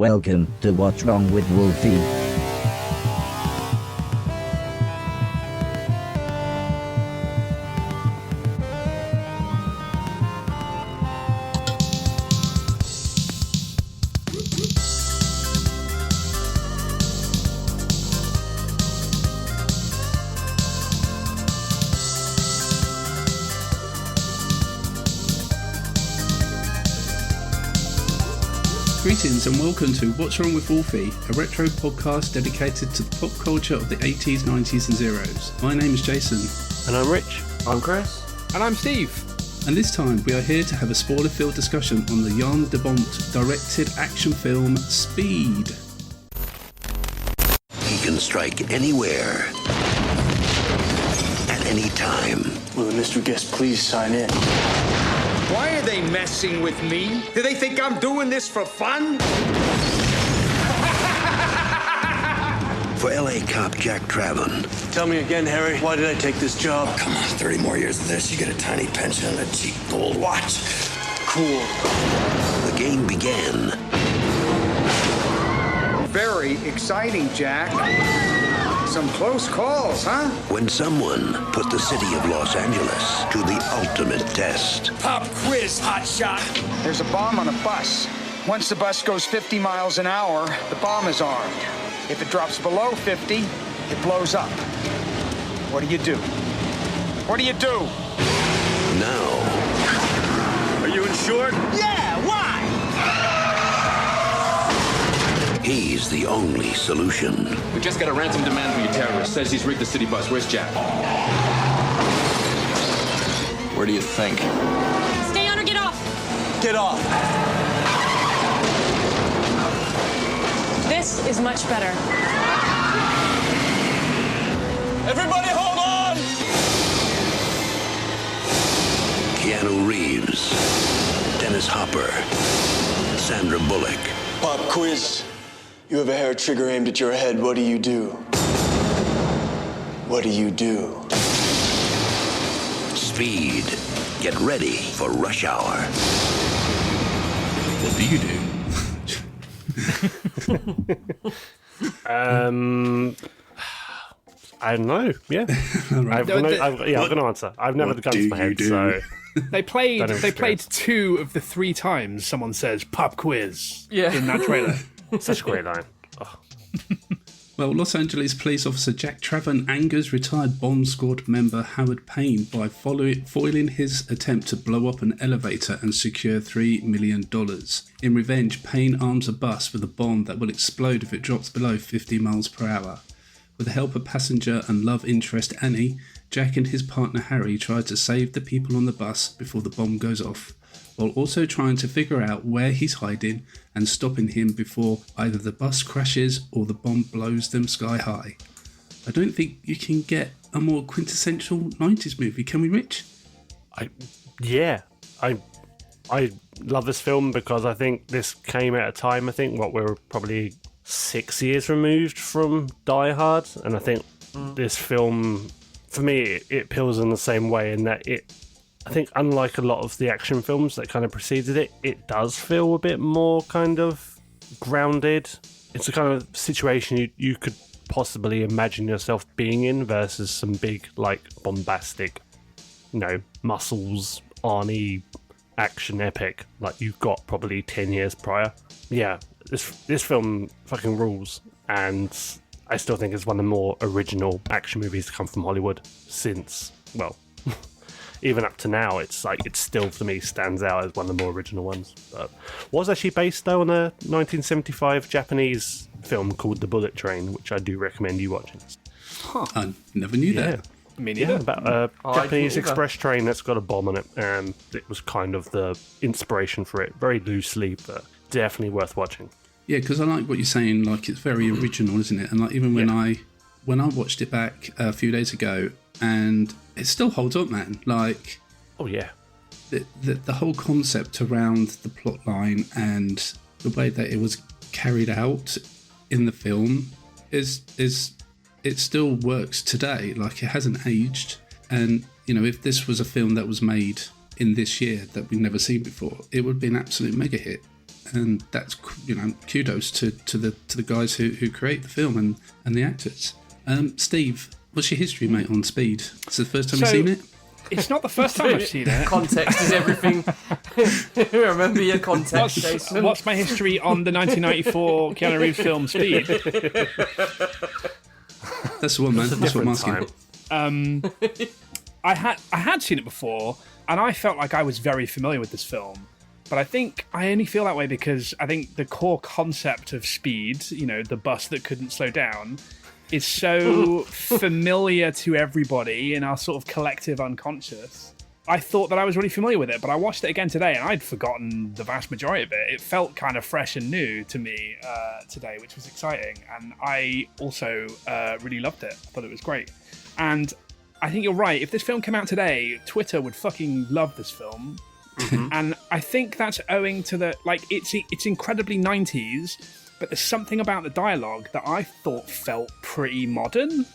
Welcome to What's Wrong with Wolfie. Greetings and welcome to What's Wrong with Wolfie, a retro podcast dedicated to the pop culture of the 80s, 90s and zeros. My name is Jason. And I'm Rich. I'm Chris. And I'm Steve. And this time we are here to have a spoiler-filled discussion on the Jan de Bont directed action film Speed. He can strike anywhere, at any time. Will the mystery guest please sign in? Why are they messing with me? Do they think I'm doing this for fun? For LA cop Jack Traven. Tell me again, Harry, why did I take this job? Come on, 30 more years of this, you get a tiny pension and a cheap gold watch. Cool. The game began. Very exciting, Jack. Some close calls, huh? When someone put the city of Los Angeles to the ultimate test. Pop quiz, hotshot. There's a bomb on a bus. Once the bus goes 50 miles an hour, the bomb is armed. If it drops below 50, it blows up. What do you do? What do you do? Now. Are you insured? Yeah, why? He's the only solution. We just got a ransom demand from your terrorist. Says he's rigged the city bus. Where's Jack? Where do you think? Stay on or get off. Get off! This is much better. Everybody hold on! Keanu Reeves, Dennis Hopper, Sandra Bullock. Pop quiz. You have a hair trigger aimed at your head. What do you do? What do you do? Speed. Get ready for rush hour. What do you do? I don't know. Yeah, I've got an answer. I've never the gun to my head, so They played two of the three times someone says pop quiz in that trailer. such a great line. Oh. Well, Los Angeles police officer Jack Traven angers retired bomb squad member Howard Payne by foiling his attempt to blow up an elevator and secure $3 million. In revenge, Payne arms a bus with a bomb that will explode if it drops below 50 miles per hour. With the help of passenger and love interest Annie, Jack and his partner Harry try to save the people on the bus before the bomb goes off, while also trying to figure out where he's hiding and stopping him before either the bus crashes or the bomb blows them sky high. I don't think you can get a more quintessential 90s movie, can we, Rich? I love this film because I think this came at a time, we're probably 6 years removed from Die Hard, and I think this film, for me, it appeals in the same way in that I think unlike a lot of the action films that kind of preceded it, it does feel a bit more kind of grounded. It's the kind of situation you could possibly imagine yourself being in versus some big, like, bombastic, muscles, Arnie action epic like you got probably 10 years prior. Yeah, this film fucking rules, and I still think it's one of the more original action movies to come from Hollywood since, well, even up to now. It's still, for me, stands out as one of the more original ones. But was actually based, though, on a 1975 Japanese film called The Bullet Train, which I do recommend you watching. Huh. I never knew that. Me neither. Yeah, about a Japanese express train that's got a bomb on it, and it was kind of the inspiration for it. Very loosely, but definitely worth watching. Yeah, because I like what you're saying. Like, it's very original, isn't it? And like, even when I watched it back a few days ago, and it still holds up, man. Like, oh yeah, the whole concept around the plot line and the way that it was carried out in the film is it still works today. Like, it hasn't aged. And if this was a film that was made in this year that we've never seen before, it would be an absolute mega hit. and that's kudos to the guys who create the film and the actors. Steve, what's your history, mate, on Speed? It's the first time you've seen it? It's not the first time I've seen it. Context is everything. Remember your context, Jason. What's my history on the 1994 Keanu Reeves film Speed? That's the one, man. That's what I'm asking. I had seen it before, and I felt like I was very familiar with this film. But I think I only feel that way because I think the core concept of Speed, the bus that couldn't slow down, is so familiar to everybody in our sort of collective unconscious. I thought that I was really familiar with it, but I watched it again today and I'd forgotten the vast majority of it. It felt kind of fresh and new to me today, which was exciting. And I also really loved it. I thought it was great. And I think you're right. If this film came out today, Twitter would fucking love this film. Mm-hmm. And I think that's owing to it's incredibly 90s, but there's something about the dialogue that I thought felt pretty modern.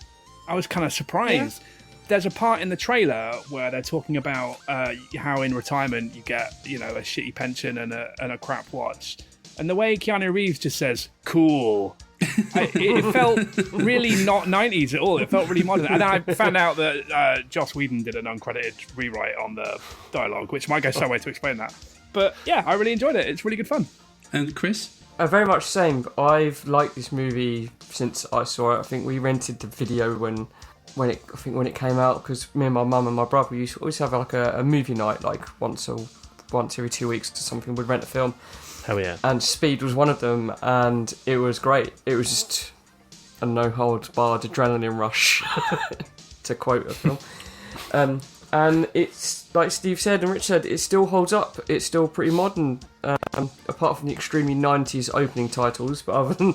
I was kind of surprised. Yeah. There's a part in the trailer where they're talking about how in retirement you get, a shitty pension and a crap watch. And the way Keanu Reeves just says, cool. It felt really not 90s at all. It felt really modern. And I found out that Joss Whedon did an uncredited rewrite on the dialogue, which might go some way to explain that. But yeah, I really enjoyed it. It's really good fun. And Chris? Very much the same. I've liked this movie since I saw it. I think we rented the video when it came out, because me and my mum and my brother used to always have like a movie night, like once every 2 weeks or something. We'd rent a film. Hell yeah. And Speed was one of them, and it was great. It was just a no-holds-barred adrenaline rush, to quote a film. And it's, like Steve said and Rich said, it still holds up. It's still pretty modern, apart from the extremely 90s opening titles, but other than...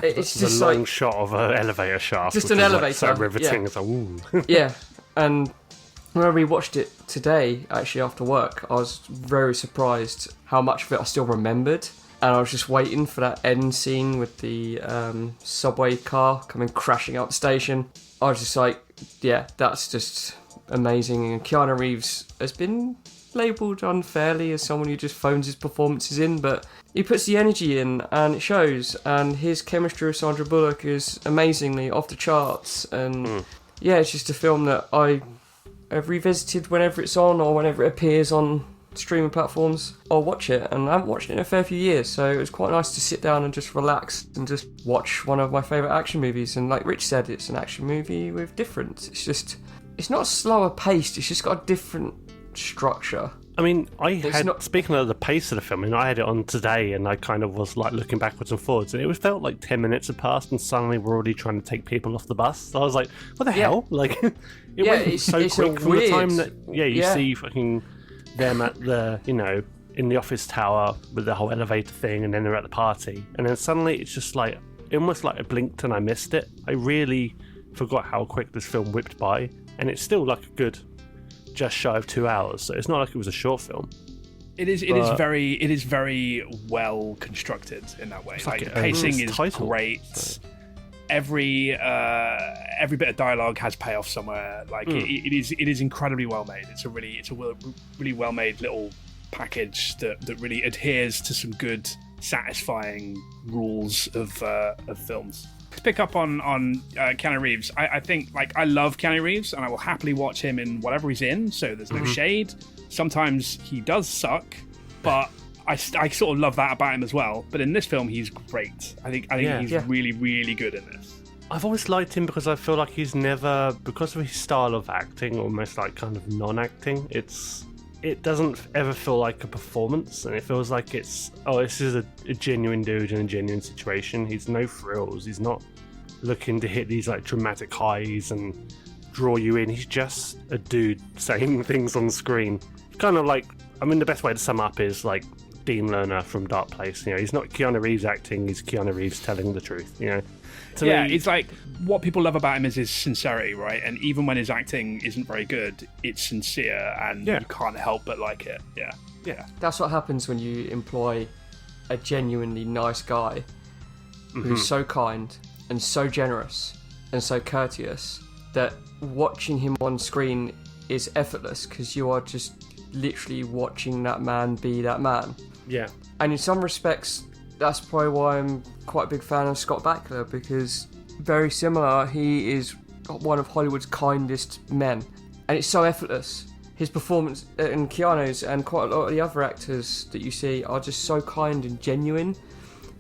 it's just a long shot of an elevator shaft. Just an elevator. Like so riveting. Yeah. It's like, ooh. Yeah, and when I rewatched it today, actually after work, I was very surprised how much of it I still remembered. And I was just waiting for that end scene with the subway car coming crashing out the station. I was just like, yeah, that's just amazing. And Keanu Reeves has been labelled unfairly as someone who just phones his performances in, but he puts the energy in and it shows, and his chemistry with Sandra Bullock is amazingly off the charts. And yeah, it's just a film that I have revisited whenever it's on or whenever it appears on streaming platforms. I'll watch it, and I haven't watched it in a fair few years, so it was quite nice to sit down and just relax and just watch one of my favourite action movies. And like Rich said, it's an action movie with difference. It's not slower paced, it's just got a different structure. I mean, speaking of the pace of the film, I had it on today and I kind of was like looking backwards and forwards, and it felt like 10 minutes had passed and suddenly we're already trying to take people off the bus. So I was like, what the hell? Like, it went so quick from the time that you see fucking them at the, in the office tower with the whole elevator thing, and then they're at the party, and then suddenly it's just like, almost like I blinked and I missed it. I really forgot how quick this film whipped by, and it's still like a good just shy of 2 hours, so it's not like it was a short film. It is very well constructed in that way. Like the pacing is great. So. Every bit of dialogue has payoff somewhere. Like it is incredibly well made. It's a really well made little package that really adheres to some good, satisfying rules of films. To pick up on Keanu Reeves, I think, like, I love Keanu Reeves and I will happily watch him in whatever he's in, so there's no shade. Sometimes he does suck, but I sort of love that about him as well. But in this film, he's great. I think he's really, really good in this. I've always liked him because I feel like he's never, because of his style of acting, almost like kind of non-acting, it doesn't ever feel like a performance, and it feels like this is a genuine dude in a genuine situation. He's no frills. He's not looking to hit these like dramatic highs and draw you in. He's just a dude saying things on screen. Kind of like, the best way to sum up is like Dean Lerner from Dark Place. He's not Keanu Reeves acting. He's Keanu Reeves telling the truth. To me, it's like what people love about him is his sincerity, right? And even when his acting isn't very good, it's sincere, and you can't help but like it. Yeah. That's what happens when you employ a genuinely nice guy who's so kind and so generous and so courteous that watching him on screen is effortless, because you are just literally watching that man be that man. Yeah. And in some respects, that's probably why I'm quite a big fan of Scott Bakula, because very similar, he is one of Hollywood's kindest men. And it's so effortless. His performance, and Keanu's and quite a lot of the other actors that you see are just so kind and genuine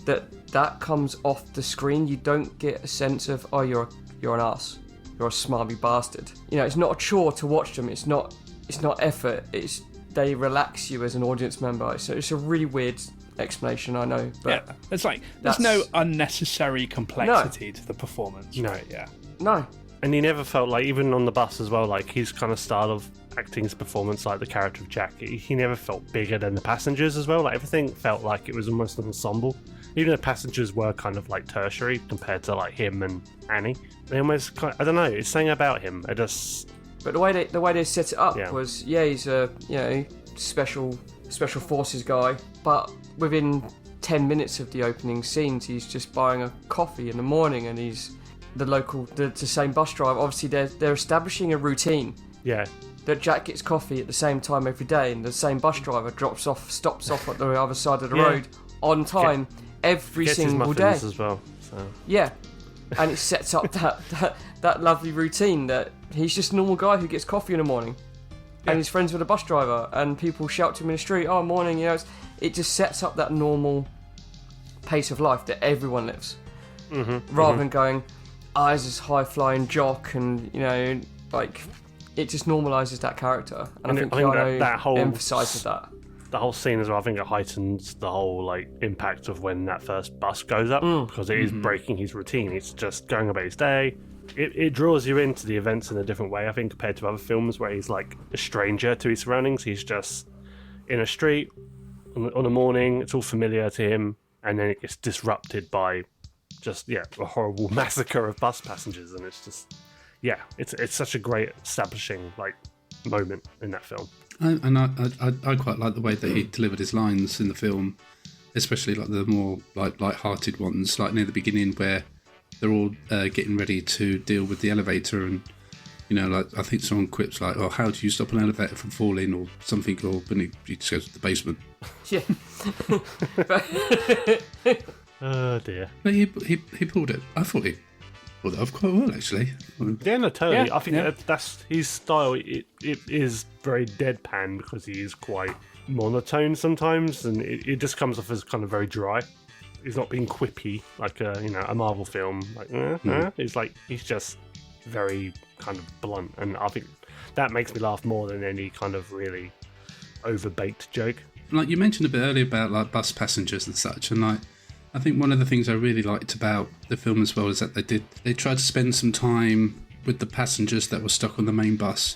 that comes off the screen. You don't get a sense of, oh, you're an ass. You're a smarmy bastard. You know, it's not a chore to watch them. It's not effort. They relax you as an audience member. So it's a really weird explanation, I know. But yeah, it's like there's no unnecessary complexity to the performance. No, right? Yeah, no. And he never felt like, even on the bus as well, like his kind of style of acting, his performance, like the character of Jack, he never felt bigger than the passengers as well. Like everything felt like it was almost an ensemble. Even the passengers were kind of like tertiary compared to like him and Annie. They almost kind of, I don't know, it's something about him. But the way they set it up was, he's a special forces guy, but within 10 minutes of the opening scenes, he's just buying a coffee in the morning, and he's the same bus driver. Obviously, they're establishing a routine. Yeah. That Jack gets coffee at the same time every day, and the same bus driver stops off at the other side of the road on time every single day as well. So. Yeah, and it sets up that lovely routine that he's just a normal guy who gets coffee in the morning, and he's friends with a bus driver, and people shout to him in the street, "Oh, morning!" You know, it just sets up that normal pace of life that everyone lives, rather than going, "He's this high-flying jock," and like. It just normalises that character, and I think Keanu that whole emphasises that. The whole scene as well, I think it heightens the whole like impact of when that first bus goes up, because it is breaking his routine. It's just going about his day. It draws you into the events in a different way, I think, compared to other films where he's like a stranger to his surroundings. He's just in a street on a morning. It's all familiar to him, and then it gets disrupted by just a horrible massacre of bus passengers, and it's just. Yeah, it's such a great establishing like moment in that film. I quite like the way that he delivered his lines in the film, especially like the more like light-hearted ones, like near the beginning where they're all getting ready to deal with the elevator, and like I think someone quips like, "Oh, how do you stop an elevator from falling?" or something, or when he just goes to the basement. Yeah. Oh dear. But he pulled it. I thought he. Well, off quite well, actually. Yeah, no, totally. Yeah, I think that's his style. It is very deadpan because he is quite monotone sometimes, and it just comes off as kind of very dry. He's not being quippy like a Marvel film. Like, It's like he's just very kind of blunt, and I think that makes me laugh more than any kind of really overbaked joke. Like you mentioned a bit earlier about like bus passengers and such, and like. I think one of the things I really liked about the film as well is that they tried to spend some time with the passengers that were stuck on the main bus.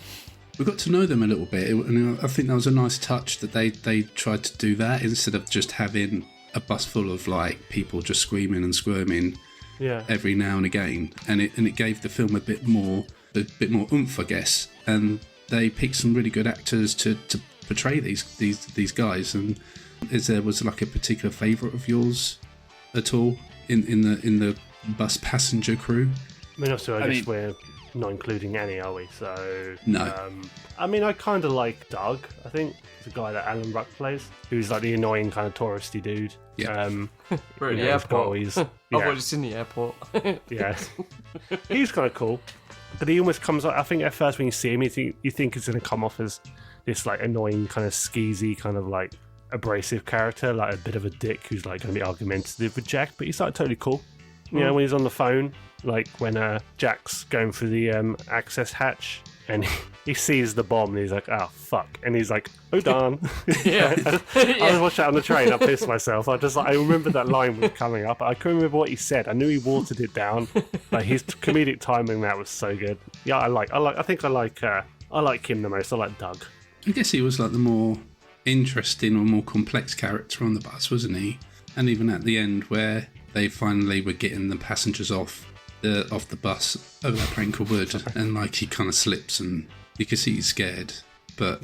We got to know them a little bit, and I think that was a nice touch that they tried to do that instead of just having a bus full of like people just screaming and squirming every now and again. And it gave the film a bit more oomph, I guess. And they picked some really good actors to portray these guys. And was like a particular favourite of yours? At all in the bus passenger crew? I mean, also, I guess we're not including Annie, are we? So no. I mean, I kind of like Doug. I think the guy that Alan Ruck plays, who's like the annoying kind of touristy dude. Yeah. We're in the airport. I've just in the airport. Yeah. He's kind of cool, but he almost comes. I think at first when you see him, you think it's going to come off as this like annoying kind of skeezy kind of like. Abrasive character, like a bit of a dick who's like going to be argumentative with Jack, but he's like totally cool. You know, when he's on the phone, like when Jack's going through the access hatch and he sees the bomb and he's like, "Oh fuck," and he's like, "Oh darn." I was watching that on the train. I pissed myself. I remember that line was coming up. I couldn't remember what he said. I knew he watered it down. Like his comedic timing, that was so good. Yeah, I think I like him the most. I like Doug. I guess he was like the more interesting or more complex character on the bus, wasn't he? And even at the end where they finally were getting the passengers off the bus over that plank of wood and like he kind of slips and you can see he's scared, but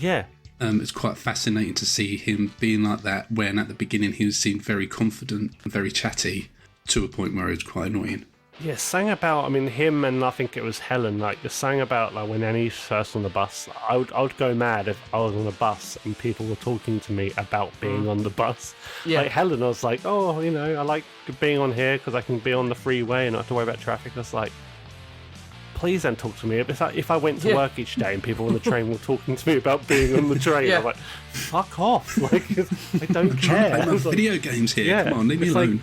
it's quite fascinating to see him being like that when at the beginning he was seen very confident and very chatty to a point where it was quite annoying. Yeah, sang about, I mean, him and I think it was Helen, like, the sang about, like, when Annie's first on the bus, I would go mad if I was on a bus and people were talking to me about being on the bus. Yeah. Like, Helen, I was like, oh, you know, I like being on here because I can be on the freeway and not have to worry about traffic. I was like, please don't talk to me. If I went to work each day and people on the train were talking to me about being on the train, I'm like, fuck off. Like, I don't care. I'm play video games here. Come on, leave me alone.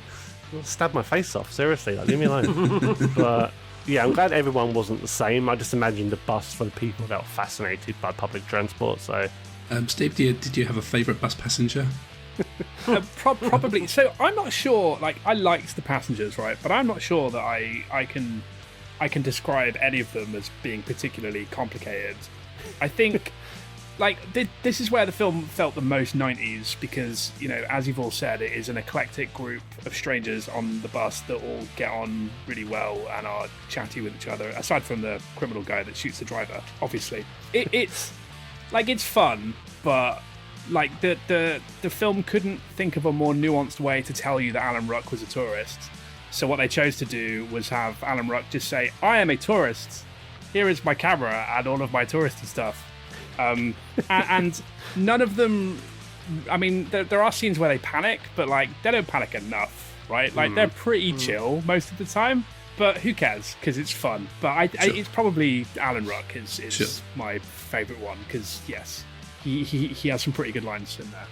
I'll stab my face off, seriously, like, leave me alone. But yeah, I'm glad everyone wasn't the same. I just imagined the bus for the people that were fascinated by public transport. So, Steve, did you have a favourite bus passenger? Probably. So I'm not sure. Like, I liked the passengers, right? But I'm not sure that I can describe any of them as being particularly complicated. I think. Like, this is where the film felt the most 90s because, you know, as you've all said, it is an eclectic group of strangers on the bus that all get on really well and are chatty with each other, aside from the criminal guy that shoots the driver, obviously. It's fun, but, like, the film couldn't think of a more nuanced way to tell you that Alan Ruck was a tourist. So what they chose to do was have Alan Ruck just say, I am a tourist. Here is my camera and all of my touristy stuff. And none of them, I mean, there are scenes where they panic, but, like, they don't panic enough, right? Like, they're pretty chill most of the time, but who cares? Because it's fun. But it's probably Alan Ruck is my favourite one, because, yes, he has some pretty good lines in there,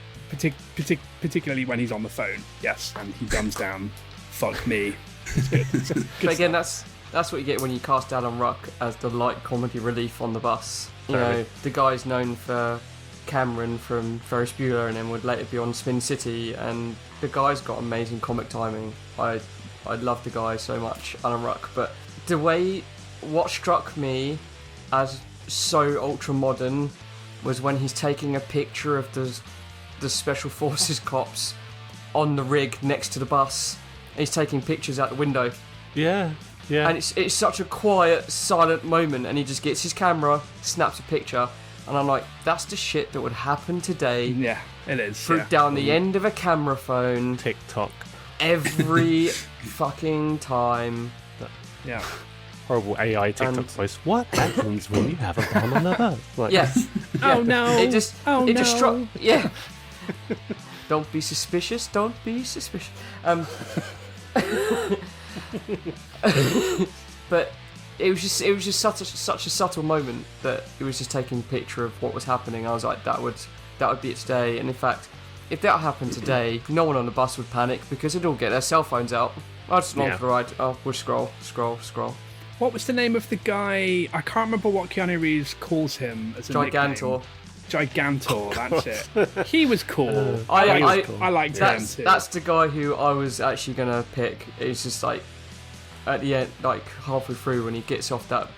particularly when he's on the phone, yes, and he dumbs down, fuck me. It's good. Good but again, stuff. that's what you get when you cast Alan Ruck as the light comedy relief on the bus. You know, the guy's known for Cameron from Ferris Bueller and then would later be on Spin City, and the guy's got amazing comic timing. I love the guy so much, Alan Ruck. But what struck me as so ultra modern was when he's taking a picture of the Special Forces cops on the rig next to the bus. He's taking pictures out the window. Yeah. Yeah. And it's such a quiet, silent moment, and he just gets his camera, snaps a picture, and I'm like, that's the shit that would happen today. Yeah, it is. Down the end of a camera phone. TikTok. Every fucking time. Yeah. Horrible AI TikTok voice. What happens when you have a bomb on the bus? Like, Oh no. It just struck. Yeah. Don't be suspicious. Don't be suspicious. But it was just such a subtle moment that it was just taking a picture of what was happening. I was like, that would be it today. And in fact, if that happened today, no one on the bus would panic because they'd all get their cell phones out. I'll just along for the ride. Oh, we'll scroll. What was the name of the guy? I can't remember what Keanu Reeves calls him as a Gigantor. Gigantor, that's it. He was cool. I liked him too. That's the guy who I was actually gonna pick. It's just like at the end, like halfway through, when he gets off that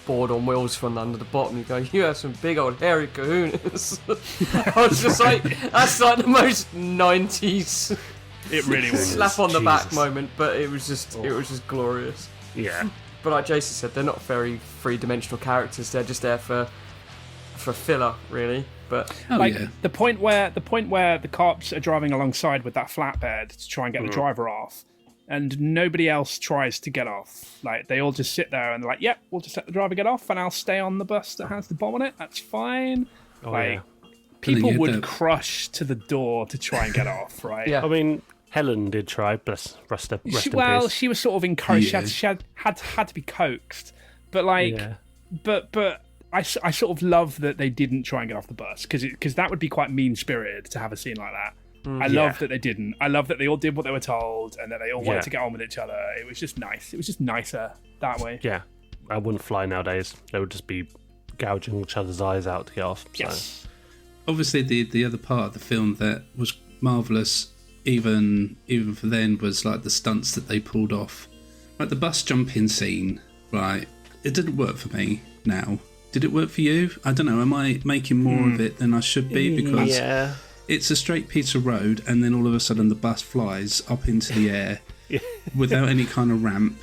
board on wheels from under the bottom, you go, you have some big old hairy kahunas. I was just like, that's like the most 90s. It really was. Slap on the back moment, but it was just glorious. Yeah. But like Jason said, they're not very three-dimensional characters. They're just there for filler, really. But the point where the cops are driving alongside with that flatbed to try and get the driver off, and nobody else tries to get off. Like, they all just sit there and they're like, yep, we'll just let the driver get off and I'll stay on the bus that has the bomb on it. That's fine. People would crush to the door to try and get off, right? Yeah. I mean, Helen did try, but rest in peace. She was sort of encouraged. She had to be coaxed. But but I sort of love that they didn't try and get off the bus, because that would be quite mean-spirited to have a scene like that. I love that they didn't. I love that they all did what they were told and that they all wanted to get on with each other. It was just nice. It was just nicer that way. Yeah. I wouldn't fly nowadays. They would just be gouging each other's eyes out to get off. Yes. So. Obviously, the other part of the film that was marvellous, even for then, was like the stunts that they pulled off. Like the bus jumping scene, right? It didn't work for me now. Did it work for you? I don't know. Am I making more of it than I should be? Because it's a straight piece of road, and then all of a sudden the bus flies up into the air without any kind of ramp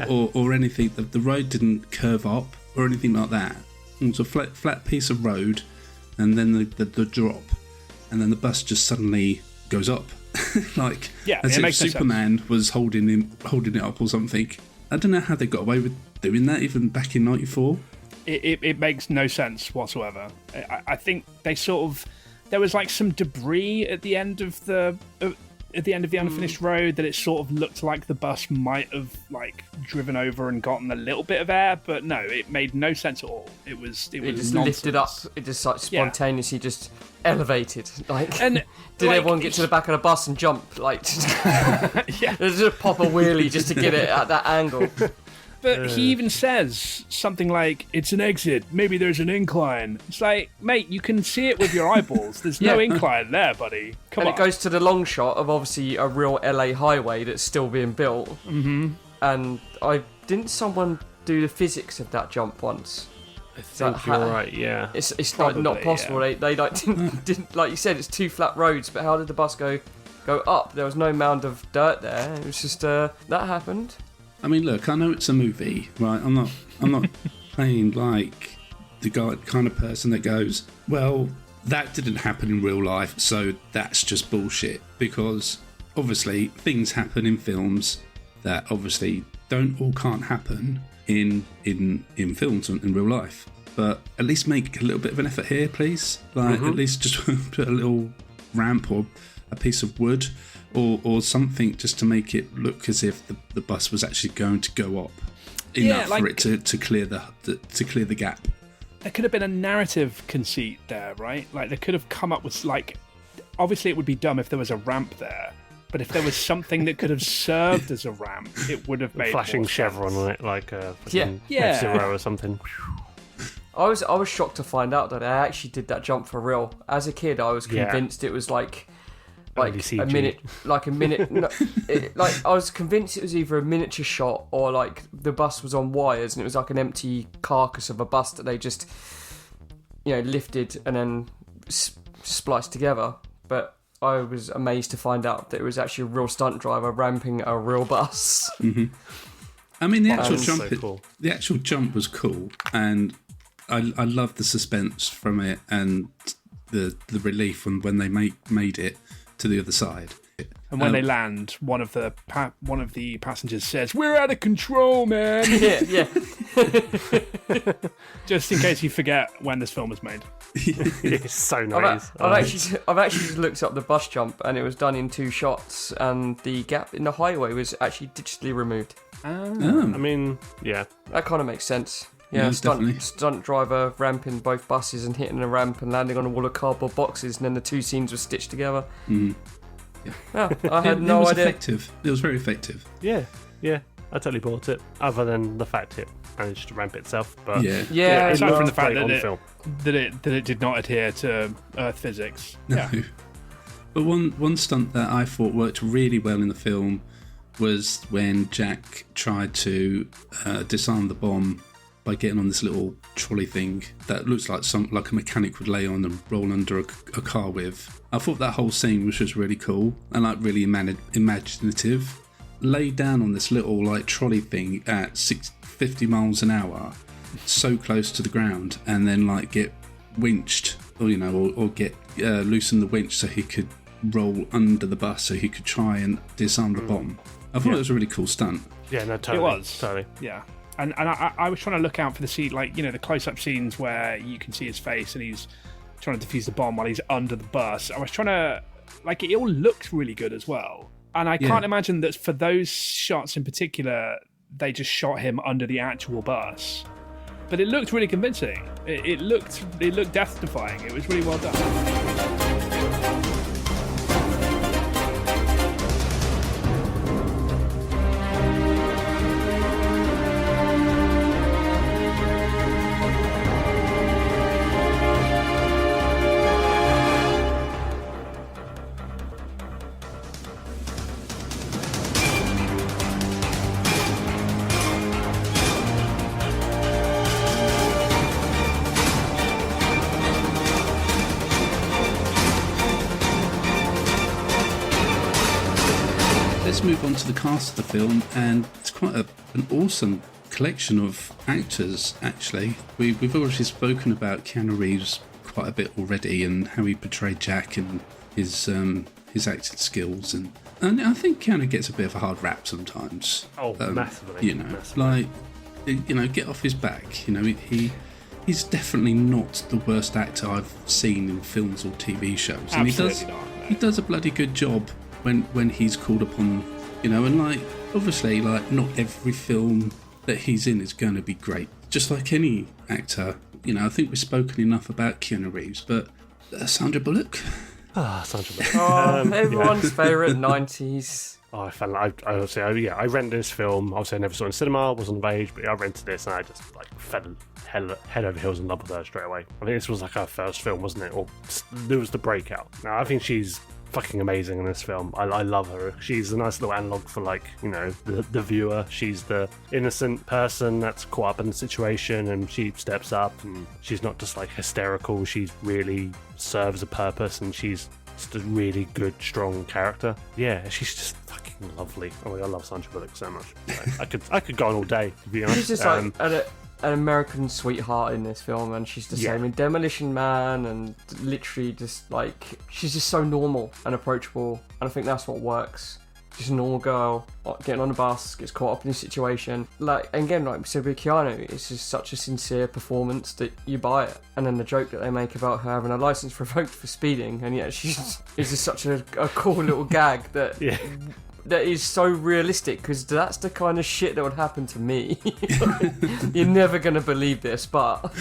or anything. The road didn't curve up or anything like that. It was a flat piece of road, and then the drop, and then the bus just suddenly goes up Like, Yeah, as it if makes no Superman was holding it up or something. I don't know how they got away with doing that even back in '94. It makes no sense whatsoever. I think they sort of, there was like some debris at the end of the unfinished road that it sort of looked like the bus might have like driven over and gotten a little bit of air, but no, it made no sense at all. It just nonsense. Lifted up. It just like spontaneously just elevated. Like, and did like, everyone get to the back of the bus and jump? Like, yeah, just pop a wheelie just to get it at that angle. But he even says something like, "It's an exit. Maybe there's an incline." It's like, mate, you can see it with your eyeballs. There's no incline there, buddy. Come on. And it goes to the long shot of obviously a real LA highway that's still being built. Mm-hmm. And didn't someone do the physics of that jump once? I think you're right. Yeah, it's Probably, like not possible. Yeah. They like didn't like you said. It's two flat roads, but how did the bus go up? There was no mound of dirt there. It was just that happened. I mean, look, I know it's a movie, right? I'm not playing like the kind of person that goes, well, that didn't happen in real life, so that's just bullshit. Because obviously things happen in films that obviously can't happen in films and in real life. But at least make a little bit of an effort here, please. Like at least just put a little ramp or a piece of wood or something just to make it look as if the bus was actually going to go up enough for it to clear the gap. There could have been a narrative conceit there, right? Like they could have come up with like, obviously it would be dumb if there was a ramp there, but if there was something that could have served as a ramp, it would have made flashing more chevron sense. on it, like a Yeah. F-Zero or something. I was shocked to find out that I actually did that jump for real. As a kid, I was convinced it was like a minute. No, I was convinced it was either a miniature shot or like the bus was on wires and it was like an empty carcass of a bus that they just, lifted and then spliced together. But I was amazed to find out that it was actually a real stunt driver ramping a real bus. Mm-hmm. I mean, the actual jump was cool, and I loved the suspense from it and the relief when they made it to the other side. And when they land, one of the passengers says, "We're out of control, man." yeah. Just in case you forget when this film was made. It's so nice. I've actually looked up the bus jump, and it was done in 2 shots, and the gap in the highway was actually digitally removed. I mean, yeah, that kind of makes sense. Yeah, stunt driver ramping both buses and hitting a ramp and landing on a wall of cardboard boxes, and then the 2 scenes were stitched together. Mm. Yeah, I had no idea. Effective. It was very effective. Yeah, I totally bought it. Other than the fact it managed to ramp itself, but aside from the fact that it did not adhere to Earth physics. No. Yeah. But one stunt that I thought worked really well in the film was when Jack tried to disarm the bomb by getting on this little trolley thing that looks like a mechanic would lay on and roll under a car with. I thought that whole scene was just really cool and like really imaginative. Lay down on this little like trolley thing at 50 miles an hour, so close to the ground, and then like get winched or get loosen the winch so he could roll under the bus so he could try and disarm the bomb. I thought it was a really cool stunt. Yeah, no, totally. It was. Totally. Yeah. And I was trying to look out for the scene, like, the close-up scenes where you can see his face and he's trying to defuse the bomb while he's under the bus. I was trying to, like, it all looked really good as well. And I can't imagine that for those shots in particular, they just shot him under the actual bus. But it looked really convincing. It looked death-defying. It was really well done. Move on to the cast of the film, and it's quite an awesome collection of actors. Actually, we've already spoken about Keanu Reeves quite a bit already and how he portrayed Jack and his his acting skills, and I think Keanu gets a bit of a hard rap sometimes. Oh, massively. You know, massively. like, you know, get off his back. You know, he's definitely not the worst actor I've seen in films or TV shows, and he does a bloody good job when he's called upon. You know, and like, obviously, like, not every film that he's in is going to be great. Just like any actor, you know, I think we've spoken enough about Keanu Reeves, but Sandra Bullock. Sandra Bullock. Oh, everyone's favourite 90s. Oh, I rented this film. Obviously, I never saw it in cinema. I wasn't of age, but I rented this, and I just like fell head over heels in love with her straight away. I think this was like her first film, wasn't it? Or it was the breakout. Now, I think she's fucking amazing in this film. I love her. She's a nice little analogue for, like, you know, the viewer. She's the innocent person that's caught up in the situation, and she steps up, and she's not just like hysterical. She really serves a purpose, and she's just a really good, strong character. Yeah, she's just fucking lovely. Oh my God, I love Sandra Bullock so much. I could go on all day, to be honest. She's just like an American sweetheart in this film, and she's the same in Demolition Man, and literally just like, she's just so normal and approachable, and I think that's what works. Just a normal girl getting on a bus, gets caught up in a situation. Like, again, like we said with Keanu, it's just such a sincere performance that you buy it. And then the joke that they make about her having a license revoked for speeding, and yet she's is just such a cool little gag that that is so realistic, because that's the kind of shit that would happen to me. You're never going to believe this, but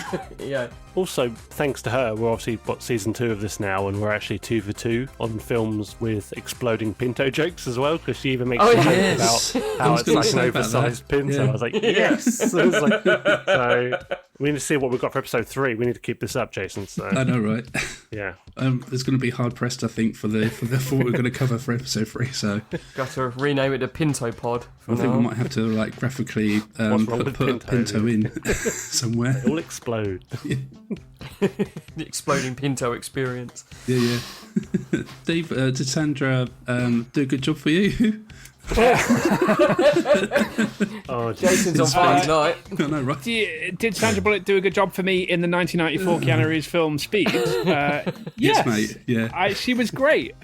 yeah. Also, thanks to her, we're obviously got season 2 of this now, and we're actually 2 for 2 on films with exploding Pinto jokes as well, because she even makes a joke about how it's like an oversized Pinto. Yeah. I was like, yes! So, it's like, so we need to see what we've got for episode 3. We need to keep this up, Jason. So I know, right? Yeah. It's going to be hard pressed, I think, for what we're going to cover for episode 3. So got to rename it the Pinto Pod. I think we might have to like graphically put Pinto in somewhere. It will explode. Yeah. The exploding Pinto experience. Yeah. Dave, did Sandra do a good job for you? Oh, Jason's on fire tonight. I know, right? Did Sandra Bullock do a good job for me in the 1994 Keanu Reeves film Speed? Yes, mate. Yeah, she was great.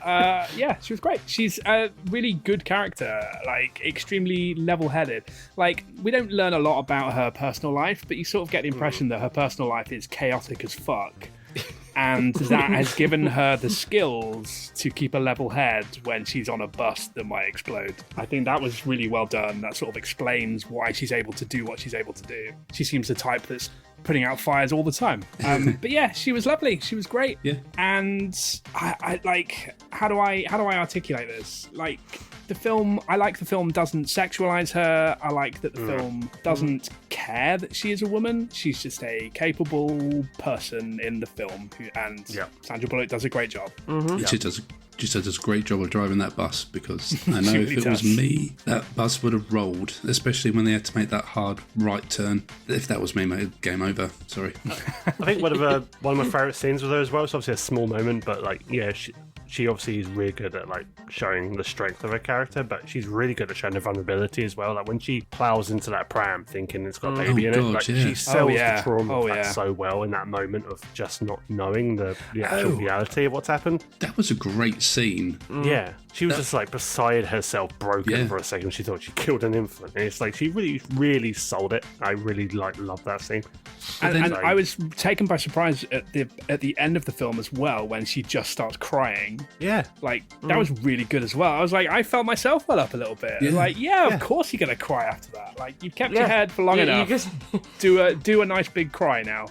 She was great. She's a really good character, like extremely level-headed. Like, we don't learn a lot about her personal life, but you sort of get the impression that her personal life is chaotic as fuck. And that has given her the skills to keep a level head when she's on a bus that might explode. I think that was really well done. That sort of explains why she's able to do what she's able to do. She seems the type that's putting out fires all the time. But yeah, she was lovely. She was great. Yeah. And I like, how do I articulate this? Like, the film doesn't sexualize her. I like that the film doesn't care that she is a woman. She's just a capable person in the film, and Sandra Bullock does a great job. Mm-hmm. She does a great job of driving that bus, because I know if it was me, that bus would have rolled, especially when they had to make that hard right turn. If that was me, mate, game over. Sorry. I think one of my favourite scenes with her as well. It's obviously a small moment, but like, yeah, she obviously is really good at like showing the strength of her character, but she's really good at showing the vulnerability as well. Like when she plows into that pram thinking it's got a baby in it, like she sells the trauma of that so well in that moment of just not knowing the actual reality of what's happened. That was a great scene. Yeah. She was just like beside herself, broken for a second. She thought she killed an infant. And it's like she really, really sold it. I really love that scene. And I was taken by surprise at the end of the film as well, when she just starts crying. Yeah. Like, that was really good as well. I was like, I felt myself well up a little bit. Yeah. Like, of course you're going to cry after that. Like, you've kept your head for long enough. Do a nice big cry now.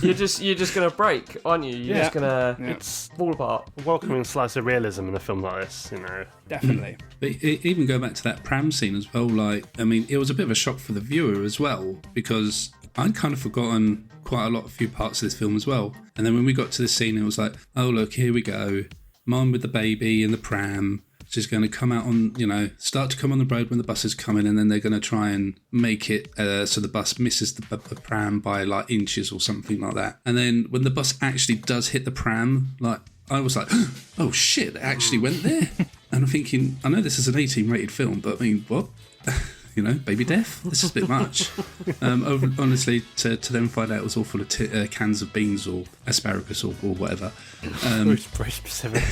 You're just going to break, aren't you? You're just going to fall apart. Welcoming slice of realism in a film like this, you know. Definitely. But even go back to that pram scene as well, like, I mean, it was a bit of a shock for the viewer as well, because I'd kind of forgotten quite a few parts of this film as well. And then when we got to this scene, it was like, oh, look, here we go. Mom with the baby in the pram. She's going to come out on, start to come on the road when the bus is coming, and then they're going to try and make it so the bus misses the pram by like inches or something like that. And then when the bus actually does hit the pram, like, I was like, oh shit, it actually went there. And I'm thinking, I know this is an 18 rated film, but I mean, what? baby death. This is a bit much. Honestly, to then find out it was all full of cans of beans or asparagus or whatever. Very specific.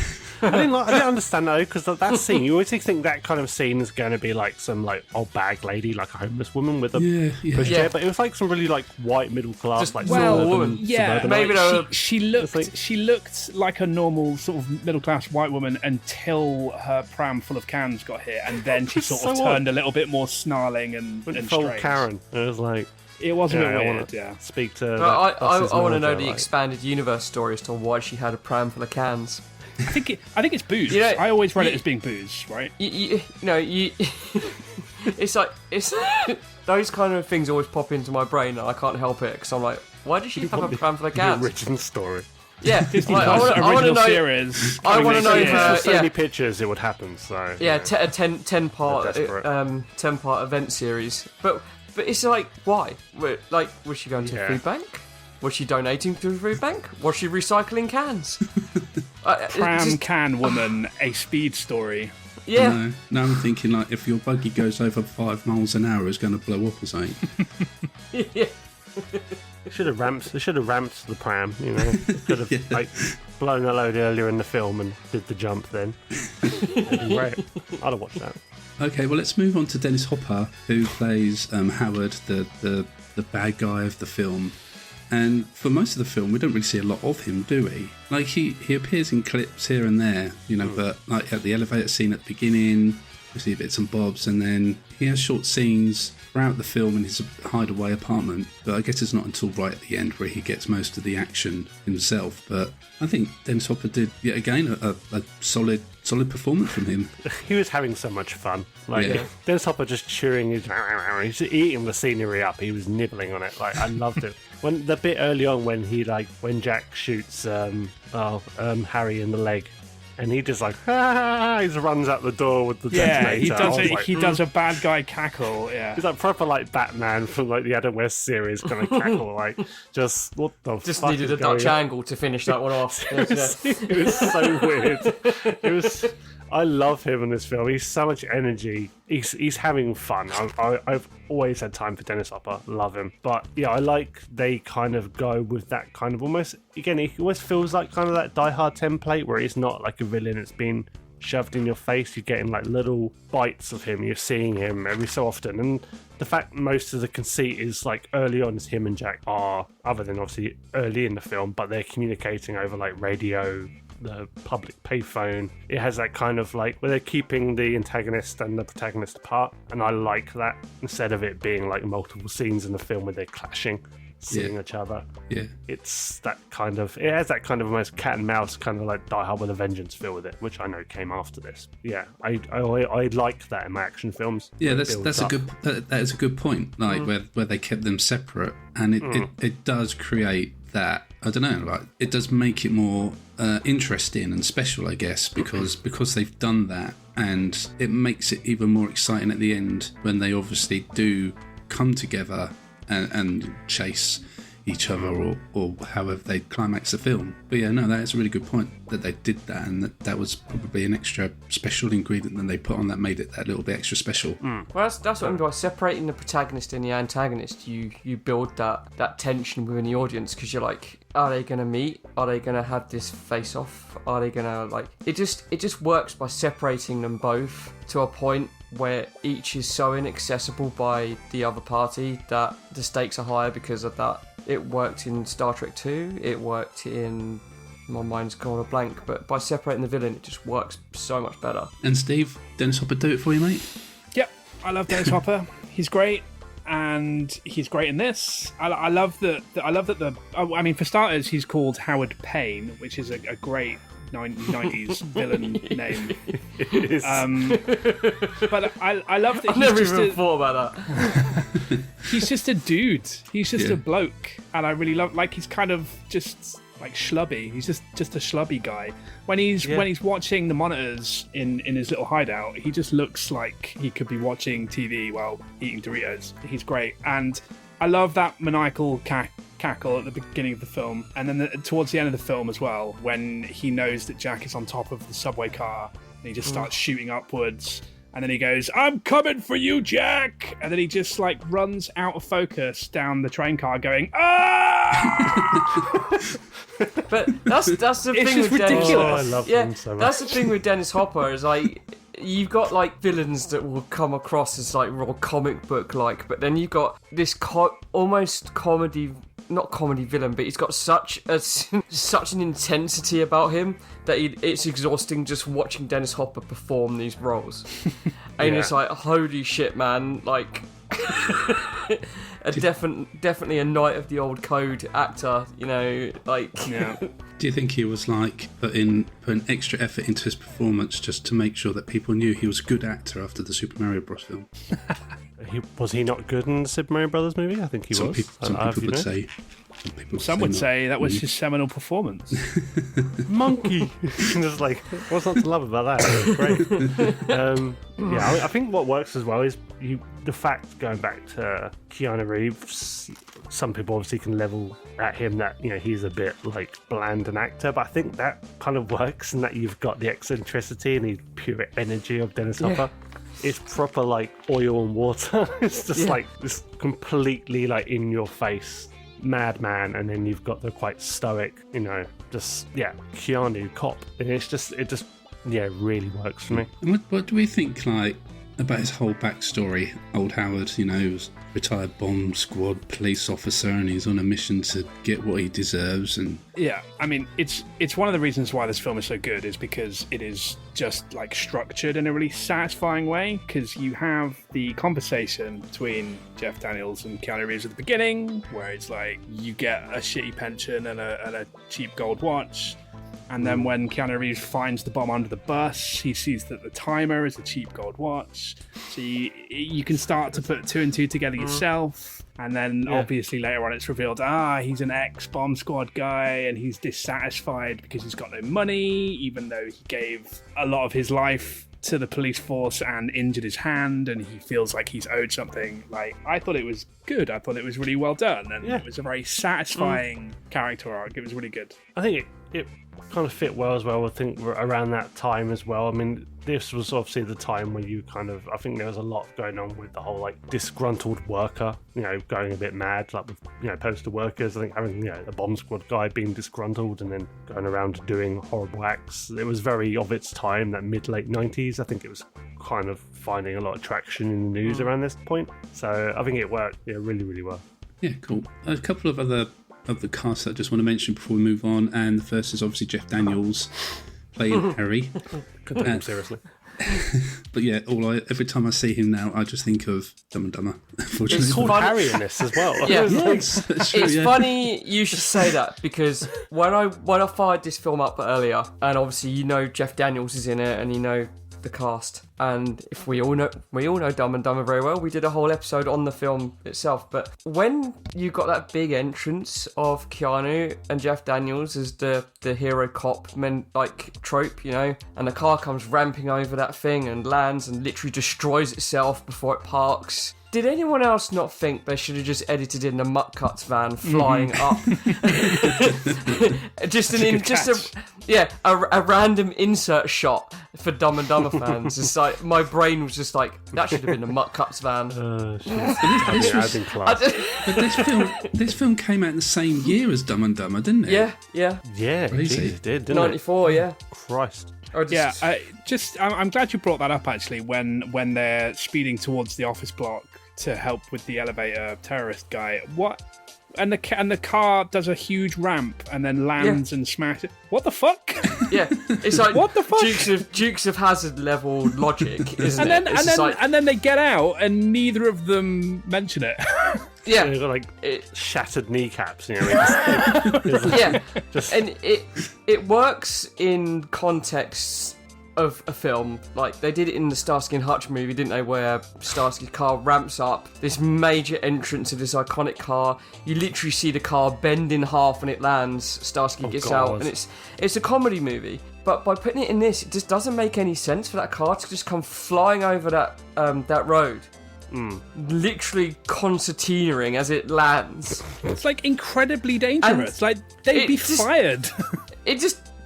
I didn't understand though, because that scene, you always think that kind of scene is going to be like some like old bag lady, like a homeless woman with a pushchair, but it was like some really like white middle class, like woman. Yeah, maybe she looked like a normal sort of middle class white woman until her pram full of cans got hit, and then she sort of turned a little bit more snarling and strange. Karen. It was like. It was a bit weird, Speak to. I want to know the expanded universe story as to why she had a pram full of cans. I think it's booze. I always read it as being booze, right? It's like those kind of things always pop into my brain, and I can't help it because I'm like, why does she have a pram full of cans? The original story. Yeah, I want to know. Series. I want to know if so many pictures it would happen. So a 10 part event series, but it's like, why? Like, was she going to the food bank? Was she donating to the food bank? Was she recycling cans? Can woman, a speed story. Yeah. No, I'm thinking like if your buggy goes over 5 miles an hour, it's going to blow up or something. Yeah. They should have ramped the pram. Could have like blown a load earlier in the film and did the jump then. It'd be great. I'd have watched that. Okay, well let's move on to Dennis Hopper, who plays Howard, the bad guy of the film. And for most of the film, we don't really see a lot of him, do we? Like, he appears in clips here and there, but like at the elevator scene at the beginning, we see bits and bobs, and then he has short scenes throughout the film in his hideaway apartment. But I guess it's not until right at the end where he gets most of the action himself. But I think Dennis Hopper did, yet again, a solid performance from him. He was having so much fun. Dennis Hopper just chewing he's eating the scenery up. He was nibbling on it. Like, I loved it. When the bit early on when Jack shoots Harry in the leg, and he just like he just runs out the door with the detonator. He does a bad guy cackle. Yeah, he's like proper like Batman from like the Adam West series kind of cackle. Like, just what the just fuck needed a Dutch angle to finish that one off. It was so weird. I love him in this film. He's so much energy. He's having fun. I've always had time for Dennis Hopper. Love him. But yeah, I like they kind of go with that kind of almost, again, it always feels like kind of that Die Hard template where it's not like a villain. It's been shoved in your face. You're getting like little bites of him. You're seeing him every so often. And the fact most of the conceit is like early on is him and Jack are, other than obviously early in the film, but they're communicating over like radio, the public payphone. It has that kind of like where they're keeping the antagonist and the protagonist apart, and I like that instead of it being like multiple scenes in the film where they're clashing, seeing each other. Yeah, it's that kind of, it has that kind of almost cat and mouse kind of like Die Hard with a Vengeance feel with it, which I know came after this. Yeah, I like that in my action films. Yeah, that is a good point. Like where they kept them separate, and it does create that, I don't know, like it does make it more interesting and special, I guess, because they've done that, and it makes it even more exciting at the end when they obviously do come together and chase each other or however they climax the film. But yeah, no, that is a really good point that they did that, and that was probably an extra special ingredient that they put on that made it that little bit extra special. Well, that's what I mean by separating the protagonist and the antagonist. You build that tension within the audience, because you're like, are they going to meet? Are they going to have this face off? Are they going to like... It just works by separating them both to a point where each is so inaccessible by the other party that the stakes are higher because of that. It worked in Star Trek 2, it worked in... My mind's gone a blank, but by separating the villain, it just works so much better. And Steve, Dennis Hopper do it for you, mate? Yep, I love Dennis Hopper. He's great, and he's great in this. I love that I mean, for starters, he's called Howard Payne, which is a great 90s villain name. But I love that. I've never even thought about that. He's just a dude. He's just a bloke, and I really love. Like, he's kind of just like schlubby. He's just a schlubby guy. When he's watching the monitors in his little hideout, he just looks like he could be watching TV while eating Doritos. He's great, and I love that maniacal cackle at the beginning of the film, and then towards the end of the film as well, when he knows that Jack is on top of the subway car and he just starts shooting upwards. And then he goes, "I'm coming for you, Jack!" And then he just like runs out of focus down the train car going, "Ah!" But that's the thing just with Dennis. ridiculous. I love Yeah, him so much. that's the thing with Dennis Hopper is like you've got like villains that will come across as like raw comic book like, but then you've got this almost comedy. Not comedy villain, but he's got such an intensity about him that it's exhausting just watching Dennis Hopper perform these roles. And it's like, holy shit, man! Like, definitely a Night of the Old Code actor, you know. Like, Yeah. Do you think he was like putting extra effort into his performance just to make sure that people knew he was a good actor after the Super Mario Bros. Film? Was he not good in the Super Mario Brothers movie? I think he Some was. people would say. Some would say that was his seminal performance. Monkey. Just like, what's not to love about that? It was great. I think what works as well is the fact, going back to Keanu Reeves, some people obviously can level at him that, you know, he's a bit like bland an actor, but I think that kind of works in that you've got the eccentricity and the pure energy of Dennis Hopper. It's proper like oil and water. It's just like this completely like in your face madman, and then you've got the quite stoic, you know, just Keanu cop, and it just really works for me. And what do we think like about his whole backstory? Old Howard, you know, was retired bomb squad police officer, and he's on a mission to get what he deserves. And I mean, it's one of the reasons why this film is so good is because it is just like structured in a really satisfying way, because you have the conversation between Jeff Daniels and Keanu Reeves at the beginning, where it's like you get a shitty pension and a cheap gold watch. And then when Keanu Reeves finds the bomb under the bus, he sees that the timer is a cheap gold watch. So you can start to put two and two together yourself. And then obviously later on it's revealed, he's an ex-bomb squad guy and he's dissatisfied because he's got no money, even though he gave a lot of his life to the police force and injured his hand, and he feels like he's owed something. Like, I thought it was good. I thought it was really well done, and it was a very satisfying character arc. It was really good. I think it kind of fit well as well, I think, around that time as well. I mean, this was obviously the time where you I think there was a lot going on with the whole, like, disgruntled worker, you know, going a bit mad, like with, you know, postal workers. I think having, you know, a bomb squad guy being disgruntled and then going around doing horrible acts. It was very of its time, that mid-late 90s. I think it was kind of finding a lot of traction in the news around this point. So I think it worked, really, really well. Yeah, cool. A couple of other of the cast that I just want to mention before we move on, and the first is obviously Jeff Daniels playing Harry. Could take him seriously. But yeah, every time I see him now, I just think of Dumb and Dumber. Unfortunately, it's called Harry in this as well. Yeah, yes, that's true, it's funny you should say that, because when I fired this film up earlier, and obviously you know Jeff Daniels is in it, and you know the cast, and if we all know Dumb and Dumber very well. We did a whole episode on the film itself, but when you got that big entrance of Keanu and Jeff Daniels as the hero cop trope, you know, and the car comes ramping over that thing and lands and literally destroys itself before it parks. Did anyone else not think they should have just edited in the Mutt Cuts van flying up? a random insert shot for Dumb and Dumber fans. It's like, my brain was just like, that should have been the Mutt Cuts van. But this film came out in the same year as Dumb and Dumber, didn't it? Yeah. Crazy. It did, didn't 94, it? yeah. Christ. I'm glad you brought that up, actually, when they're speeding towards the office block to help with the elevator terrorist guy. And the car does a huge ramp and then lands and smashes. What the fuck? Yeah, it's like what the fuck? Dukes of Hazzard level logic, isn't and it? Then, and then they get out and neither of them mention it. Yeah, they've got like shattered kneecaps. You know, and it works in context of a film. Like, they did it in the Starsky and Hutch movie, didn't they, where Starsky's car ramps up, this major entrance of this iconic car, you literally see the car bend in half when it lands, Starsky gets out, and it's a comedy movie. But by putting it in this, it just doesn't make any sense for that car to just come flying over that road. Literally concertinaing as it lands. It's like incredibly dangerous. Like, they'd be fired.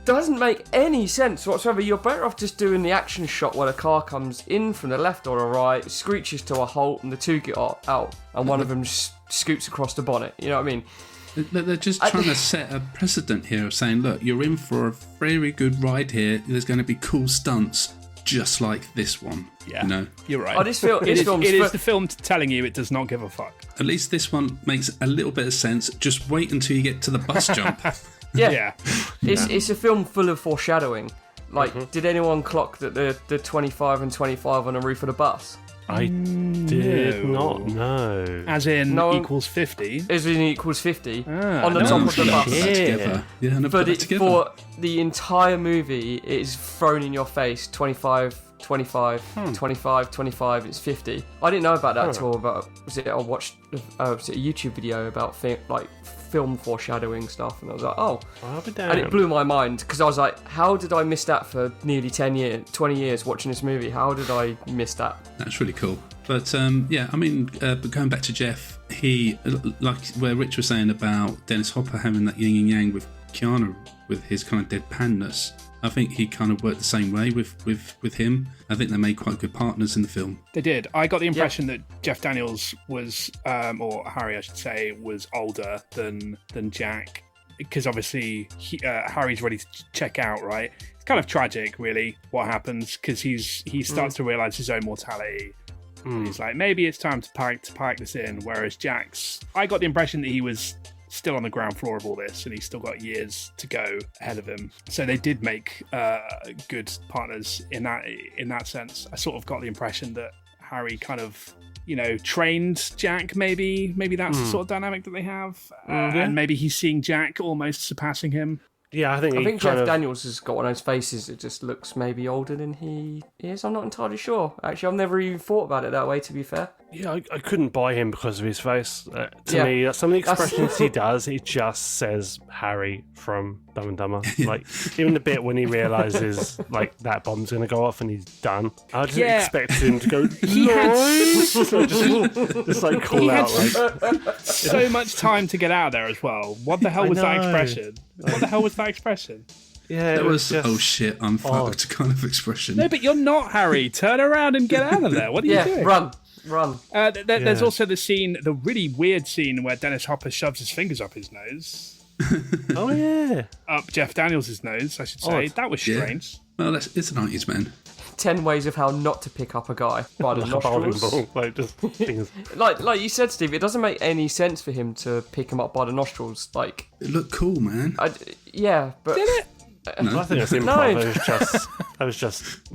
doesn't make any sense whatsoever. You're better off just doing the action shot where the car comes in from the left or the right, screeches to a halt, and the two get out, and one of them scoots across the bonnet. You know what I mean? They're just trying to set a precedent here of saying, look, you're in for a very good ride here. There's going to be cool stunts just like this one. Yeah, you know? You're right. Oh, it is the film telling you it does not give a fuck. At least this one makes a little bit of sense. Just wait until you get to the bus jump. Yeah. It's a film full of foreshadowing. Like, did anyone clock that the 25 and 25 on the roof of the bus? I did not know. As in equals 50? As in equals 50 on the top of the bus. For the entire movie, it is thrown in your face, 25, 25, 25, 25, it's 50. I didn't know about that until I watched a YouTube video about film foreshadowing stuff, and I was like, and it blew my mind, because I was like, how did I miss that for nearly 20 years watching this movie? How did I miss that? That's really cool. But but going back to Jeff, he, like where Rich was saying about Dennis Hopper having that yin and yang with Keanu, with his kind of deadpanness, I think he kind of worked the same way with him. I think they made quite good partners in the film. They did. I got the impression that Jeff Daniels was, or Harry I should say, was older than Jack, because obviously Harry's ready to check out, right? It's kind of tragic, really, what happens, because he starts to realise his own mortality. He's like, maybe it's time to pack this in, whereas I got the impression that he was still on the ground floor of all this, and he's still got years to go ahead of him. So they did make good partners in that sense. I sort of got the impression that Harry kind of, trained Jack. Maybe that's the sort of dynamic that they have, and maybe he's seeing Jack almost surpassing him. Yeah, I think Jeff Daniels has got one of those faces that just looks maybe older than he is. I'm not entirely sure. Actually, I've never even thought about it that way, to be fair. Yeah, I couldn't buy him because of his face. To me, some of the expressions he does, he just says Harry from Dumb and Dumber. Like, even the bit when he realises, like, that bomb's going to go off and he's done. I just expected him to go, just like call out. Like, so much time to get out of there as well. What the hell was that expression? What the hell was that expression? Yeah, that was just, oh shit, I'm fucked kind of expression. No, but you're not, Harry. Turn around and get out of there. What are you doing? Run. There's also the really weird scene where Dennis Hopper shoves his fingers up his nose. Oh yeah, up Jeff Daniels' nose, I should say. That was strange. Well, it's the 90s, man. 10 ways of how not to pick up a guy by the nostrils. Like, just things. like you said, Steve, it doesn't make any sense for him to pick him up by the nostrils. Like, it looked cool, man. But did it? No. I think it's improv. That was just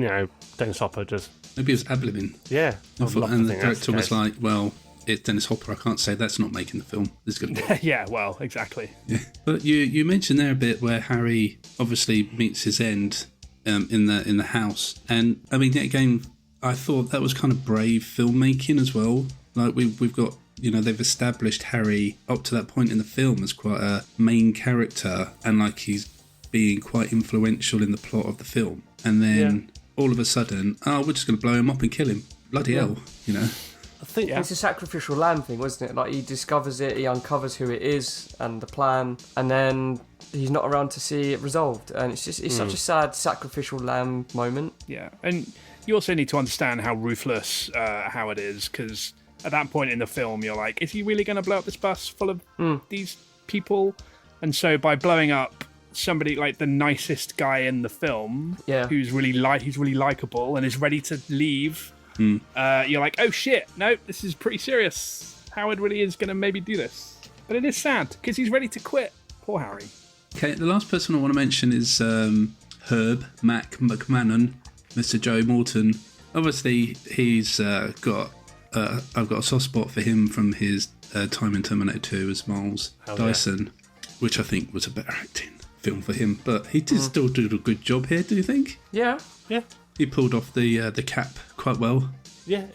Dennis Hopper just. Maybe it was ad-libbing. Yeah. And the director was like, well, it's Dennis Hopper. I can't say that's not making the film. This is going to be. Yeah, well, exactly. Yeah. But you mentioned there a bit where Harry obviously meets his end in the house, and I mean, again, I thought that was kind of brave filmmaking as well. Like we've got, they've established Harry up to that point in the film as quite a main character, and like he's being quite influential in the plot of the film, and then all of a sudden, we're just going to blow him up and kill him. Bloody hell, I think it's a sacrificial lamb thing, wasn't it? Like, he discovers it, he uncovers who it is and the plan, and then he's not around to see it resolved. And it's such a sad sacrificial lamb moment. Yeah, and you also need to understand how ruthless Howard is, because at that point in the film, you're like, is he really going to blow up this bus full of these people? And so by blowing up somebody like the nicest guy in the film, who's really likable and is ready to leave, you're like, oh shit, no, this is pretty serious. Howard really is going to maybe do this. But it is sad, because he's ready to quit. Poor Harry. Okay, the last person I want to mention is Herb McMahon, Mr. Joe Morton. Obviously, he's I've got a soft spot for him from his time in Terminator 2 as Miles Dyson, which I think was a better acting film for him. But he did still do a good job here, do you think? Yeah. He pulled off the cap quite well. Yeah,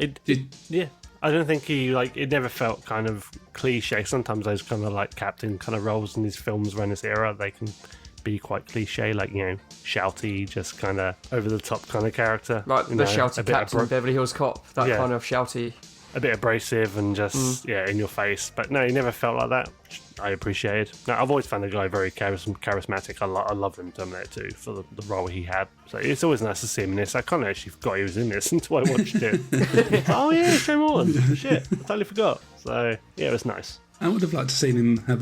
yeah. I don't think it never felt kind of cliche. Sometimes those kind of like captain kind of roles in these films around this era, they can be quite cliche, like, shouty, just kind of over the top kind of character. Like the shouty captain in Beverly Hills Cop, that kind of shouty. a bit abrasive and just in your face. But no, he never felt like that, which I appreciated. No, I've always found the guy very charismatic. I love him in Terminator 2 for the role he had. So it's always nice to see him in this. I kind of actually forgot he was in this until I watched it. Oh yeah, Shane Morton. Shit, I totally forgot. So yeah, it was nice. I would have liked to seen him have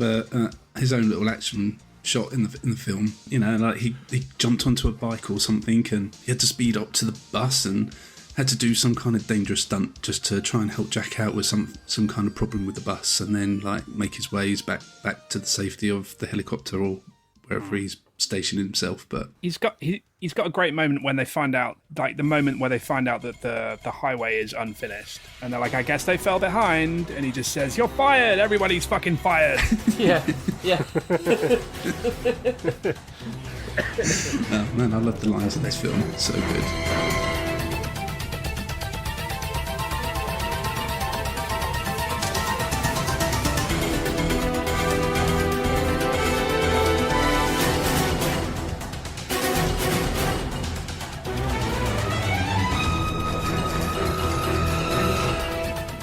his own little action shot in the film. You know, like he jumped onto a bike or something and he had to speed up to the bus and had to do some kind of dangerous stunt just to try and help Jack out with some kind of problem with the bus, and then like make his ways back to the safety of the helicopter or wherever he's stationed himself. But he's got a great moment when they find out, like the moment where they find out that the highway is unfinished, and they're like, I guess they fell behind, and he just says, "You're fired. Everybody's fucking fired." Yeah. Oh man, I love the lines of this film. It's so good.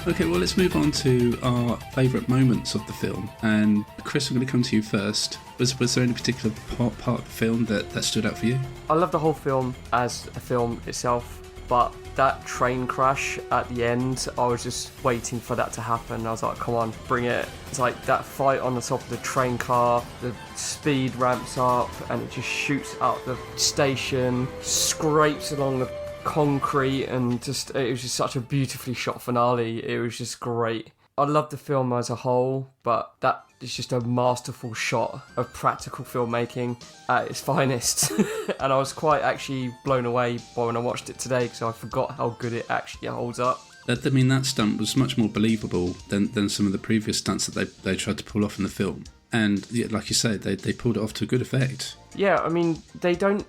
Okay, well, let's move on to our favourite moments of the film. And Chris, I'm going to come to you first. Was there any particular part of the film that stood out for you? I love the whole film as a film itself, but that train crash at the end, I was just waiting for that to happen. I was like, come on, bring it. It's like that fight on the top of the train car, the speed ramps up and it just shoots out the station, scrapes along the concrete, and just it was just such a beautifully shot finale. It was just great. I love the film as a whole, but that is just a masterful shot of practical filmmaking at its finest. And I was quite actually blown away by when I watched it today, because I forgot how good it actually holds up. I mean, that stunt was much more believable than some of the previous stunts that they tried to pull off in the film. And yeah, like you say, they pulled it off to a good effect. Yeah, I mean, they don't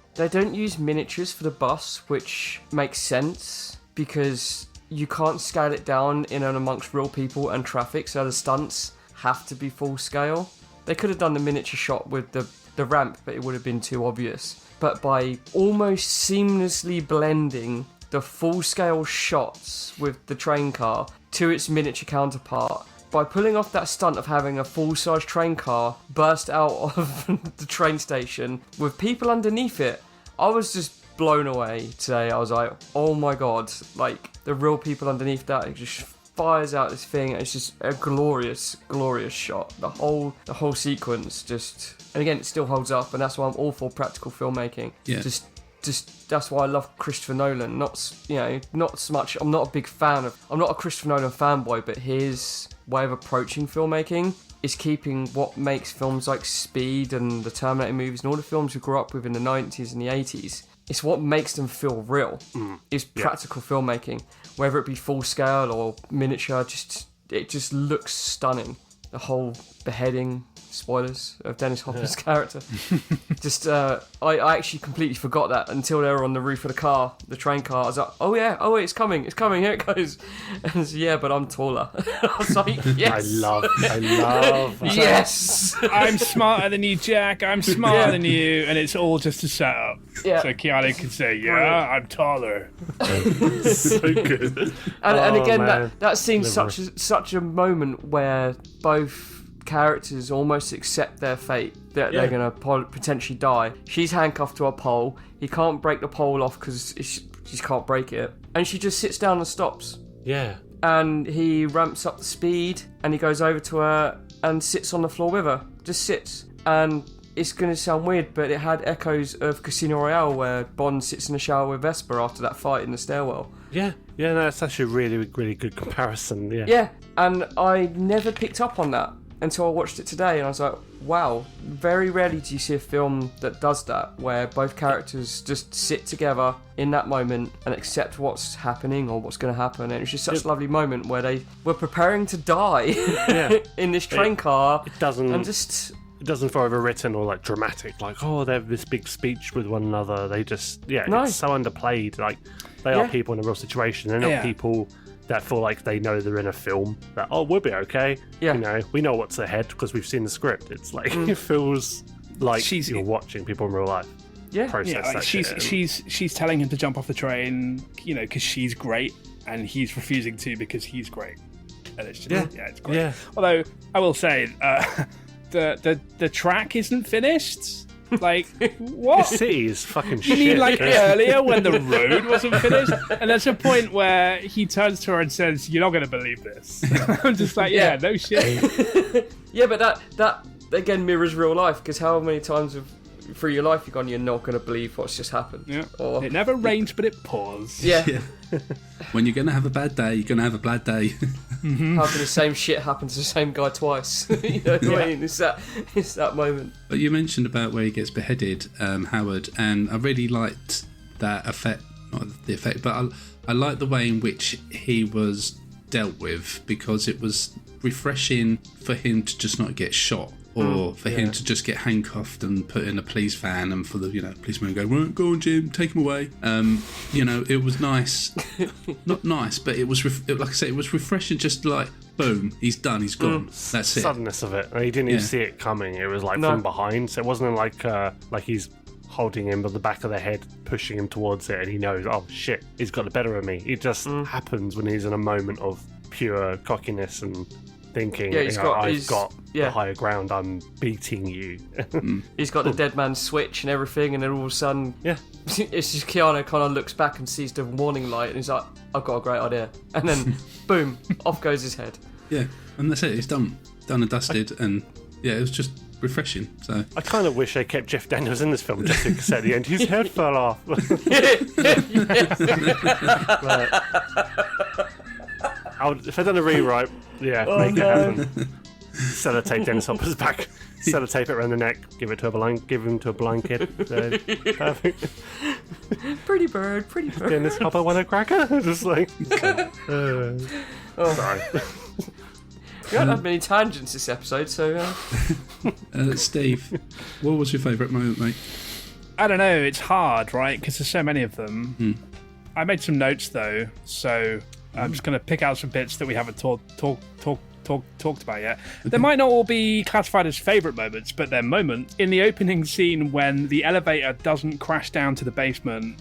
use miniatures for the bus, which makes sense because you can't scale it down in and amongst real people and traffic, so the stunts have to be full scale. They could have done the miniature shot with the ramp, but it would have been too obvious. But by almost seamlessly blending the full scale shots with the train car to its miniature counterpart, by pulling off that stunt of having a full-size train car burst out of the train station with people underneath it, I was just blown away today. I was like, oh my god, like the real people underneath that, it just fires out this thing. It's just a glorious shot. The whole sequence just, and again, it still holds up, and that's why I'm all for practical filmmaking. Yeah. Just that's why I love Christopher Nolan. Not so much. I'm not a Christopher Nolan fanboy, but his way of approaching filmmaking is keeping what makes films like Speed and the Terminator movies and all the films we grew up with in the 90s and the 80s. It's what makes them feel real. Is practical filmmaking, whether it be full scale or miniature. It just looks stunning. The whole beheading, spoilers, of Dennis Hopper's character. I actually completely forgot that until they were on the roof of the train car. I was like, oh yeah, oh wait, it's coming, here it goes. And it's, yeah, but I'm taller. I was like, yes. I love that. Yes. I'm smarter than you, Jack. I'm smarter than you, and it's all just a setup. Yeah. So Keanu can say, yeah, I'm taller. So good. And again, man. that seems such a moment where both characters almost accept their fate, that they're going to potentially die. She's handcuffed to a pole. He can't break the pole off because she can't break it. And she just sits down and stops. Yeah. And he ramps up the speed and he goes over to her and sits on the floor with her. Just sits. And it's going to sound weird, but it had echoes of Casino Royale where Bond sits in the shower with Vesper after that fight in the stairwell. Yeah, no, that's actually a really, really good comparison. Yeah, and I never picked up on that until I watched it today, and I was like, wow, very rarely do you see a film that does that, where both characters just sit together in that moment and accept what's happening or what's going to happen. And it was just such a lovely moment where they were preparing to die in this train car. It doesn't feel overwritten or like dramatic, like, oh, they have this big speech with one another. They just, it's so underplayed. Like, they are people in a real situation. They're not people that feel like they know they're in a film, that, oh, we'll be okay. Yeah. You know, we know what's ahead because we've seen the script. It's like, it feels like you're watching people in real life. Yeah, like she's telling him to jump off the train, because she's great. and he's refusing to because he's great. And it's just, it's great. Yeah. Although I will say, the track isn't finished. Like, what? The city is fucking You shit. mean like earlier when the road wasn't finished? And there's a point where he turns to her and says, "You're not going to believe this." I'm just like, yeah, no shit. Yeah, but that again mirrors real life, because how many times through your life you've gone, you're not going to believe what's just happened. Yeah. Or, it never rains, but it pours. Yeah. When you're going to have a bad day, you're going to have a bad day. How can the same shit happen to the same guy twice? You know what I mean? It's that moment. But you mentioned about where he gets beheaded, Howard, and I really liked that effect. Not the effect, but I liked the way in which he was dealt with, because it was refreshing for him to just not get shot, or for him to just get handcuffed and put in a police van, and for the policeman to go, right, go on, Jim, take him away. It was nice. Not nice, but it was like I said, it was refreshing. Just like, boom, he's done, he's gone. That's it. Suddenness of it. He didn't even see it coming. It was like from behind, so it wasn't like he's holding him by the back of the head, pushing him towards it, and he knows, oh shit, he's got the better of me. It just happens when he's in a moment of pure cockiness and thinking, I've got the higher ground, I'm beating you. He's got the dead man's switch and everything, and then all of a sudden, it's just Keanu kind of looks back and sees the warning light, and he's like, I've got a great idea. And then, boom, off goes his head. Yeah, and that's it, it's done and dusted, and it was just refreshing. So I kind of wish they kept Jeff Daniels in this film, just because at the end his head fell off. If I'd done a rewrite, make it happen. Sellotape Dennis Hopper's back, sellotape it around the neck, give him to a blind kid. So, perfect. Pretty bird. Dennis Hopper want a cracker? Just like, sorry. We haven't had many tangents this episode, so. Steve, what was your favourite moment, mate? I don't know. It's hard, right? Because there's so many of them. I made some notes though, so I'm just going to pick out some bits that we haven't talked about yet. They might not all be classified as favourite moments, but they're moments. In the opening scene, when the elevator doesn't crash down to the basement,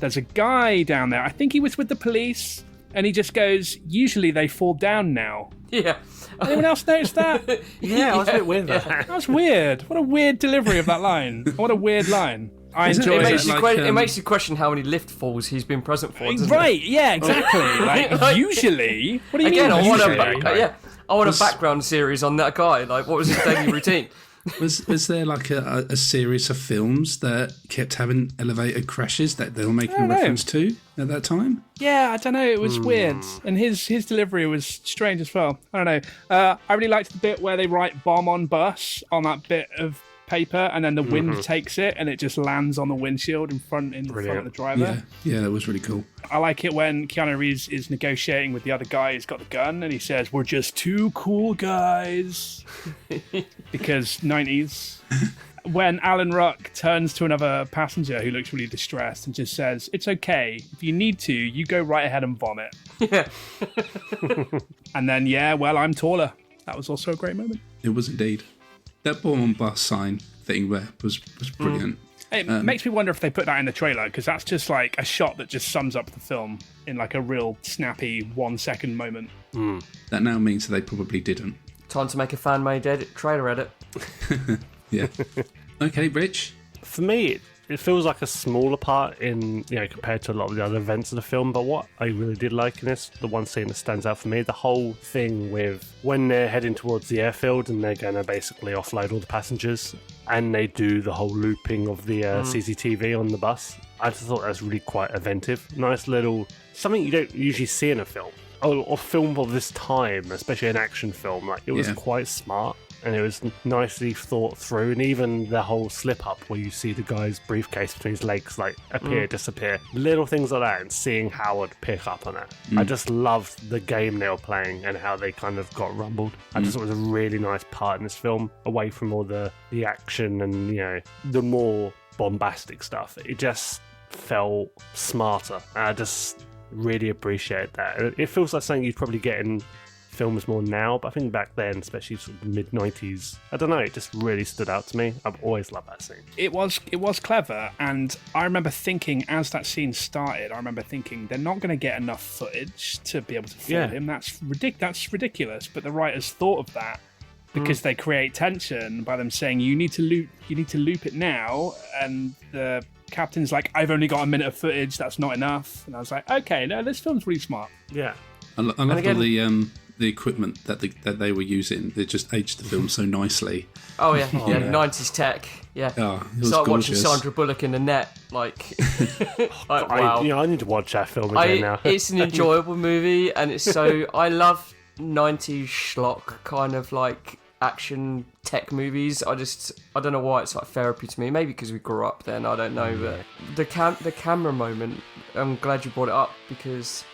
there's a guy down there. I think he was with the police, and he just goes, "Usually they fall down now." Yeah. Anyone else notice that? I was a bit weird. That was weird. What a weird delivery of that line. What a weird line. I enjoy it. It makes you question how many lift falls he's been present for, doesn't right, it? Yeah, exactly. Like, usually. What do you mean? I want a background series on that guy. Like, what was his daily routine? Was there like a series of films that kept having elevator crashes that they were making a reference to at that time? Yeah, I don't know. It was weird. And his delivery was strange as well. I don't know. I really liked the bit where they write bomb on bus on that bit of paper, and then the wind takes it and it just lands on the windshield in front of the driver. Yeah, that was really cool. I like it when Keanu Reeves is negotiating with the other guy who's got the gun, and he says, "We're just two cool guys." Because 90s. When Alan Ruck turns to another passenger who looks really distressed and just says, "It's okay. If you need to, you go right ahead and vomit." Yeah. And then, I'm taller. That was also a great moment. It was indeed. That bomb on bus sign thing there was brilliant. It makes me wonder if they put that in the trailer, because that's just like a shot that just sums up the film in like a real snappy 1 second moment. That now means that they probably didn't. Time to make a fan-made trailer edit. Yeah. Okay, Rich? For me, it feels like a smaller part in, compared to a lot of the other events of the film, but what I really did like in this, the one scene that stands out for me, the whole thing with when they're heading towards the airfield and they're going to basically offload all the passengers, and they do the whole looping of the CCTV on the bus. I just thought that was really quite inventive. Nice little, something you don't usually see in a film. Or film of this time, especially an action film. Like, it was quite smart. And it was nicely thought through, and even the whole slip up where you see the guy's briefcase between his legs like appear, disappear, little things like that, and seeing Howard pick up on it. I just loved the game they were playing and how they kind of got rumbled. I just thought it was a really nice part in this film, away from all the action and the more bombastic stuff. It just felt smarter, and I just really appreciate that. It feels like something you'd probably get in films more now, but I think back then, especially sort of mid-90s, I don't know, it just really stood out to me. I've always loved that scene. It was clever, and I remember thinking, as that scene started, they're not going to get enough footage to be able to fool him. That's ridiculous. But the writers thought of that because they create tension by them saying, you need to loop it now, and the captain's like, I've only got a minute of footage, that's not enough. And I was like, okay, no, this film's really smart. Yeah. I love all the equipment that they were using. They just aged the film so nicely. Oh yeah, 90s tech. Yeah. Oh, it was Start gorgeous. watching Sandra Bullock in the net, like wow. I need to watch that film again now. It's an enjoyable movie, and it's so I love 90s schlock kind of like action tech movies. I don't know why it's like therapy to me. Maybe because we grew up then. I don't know, but the camera moment. I'm glad you brought it up because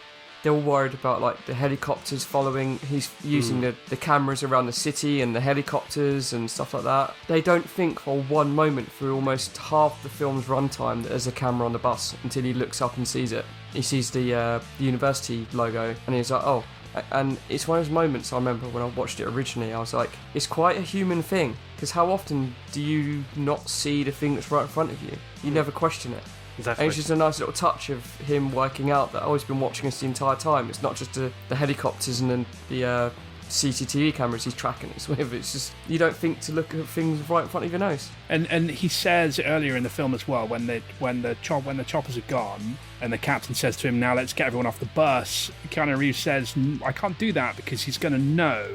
they're all worried about like the helicopters following. He's using the cameras around the city and the helicopters and stuff like that. They don't think for one moment through almost half the film's runtime that there's a camera on the bus until he looks up and sees it. He sees the university logo and he's like, oh. And it's one of those moments I remember when I watched it originally, I was like, it's quite a human thing, because how often do you not see the thing that's right in front of you? You never question it. Exactly. And it's just a nice little touch of him working out that I've always been watching us the entire time. It's not just the helicopters and then the CCTV cameras he's tracking us with. It's just, you don't think to look at things right in front of your nose. And he says earlier in the film as well, when the choppers are gone and the captain says to him, now let's get everyone off the bus, Keanu Reeves says, I can't do that because he's going to know.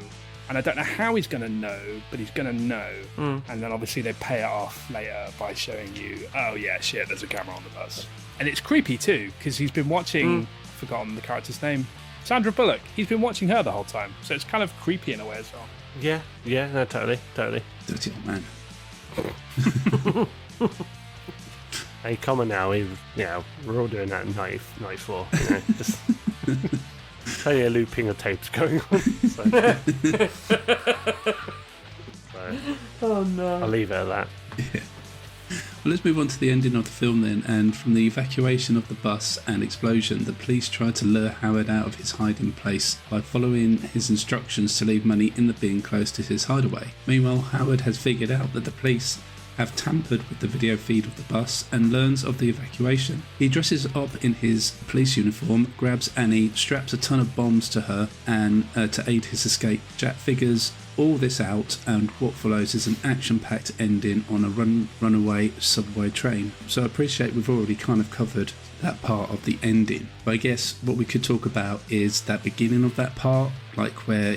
And I don't know how he's going to know, but he's going to know. And then obviously they pay it off later by showing you, oh yeah, shit, there's a camera on the bus. And it's creepy too, because he's been watching, forgotten the character's name, Sandra Bullock. He's been watching her the whole time. So it's kind of creepy in a way as well. Yeah, no, totally. Dirty old man. Hey, come on now, we're all doing that in 94, just... Plenty of looping of tapes going on. So. Oh no. I'll leave it at that. Yeah. Well, let's move on to the ending of the film then. And from the evacuation of the bus and explosion, the police try to lure Howard out of his hiding place by following his instructions to leave money in the bin close to his hideaway. Meanwhile, Howard has figured out that the police have tampered with the video feed of the bus and learns of the evacuation. He dresses up in his police uniform, grabs Annie, straps a ton of bombs to her and to aid his escape. Jack figures all this out, and what follows is an action-packed ending on a runaway subway train. So I appreciate we've already kind of covered that part of the ending, but I guess what we could talk about is that beginning of that part, like where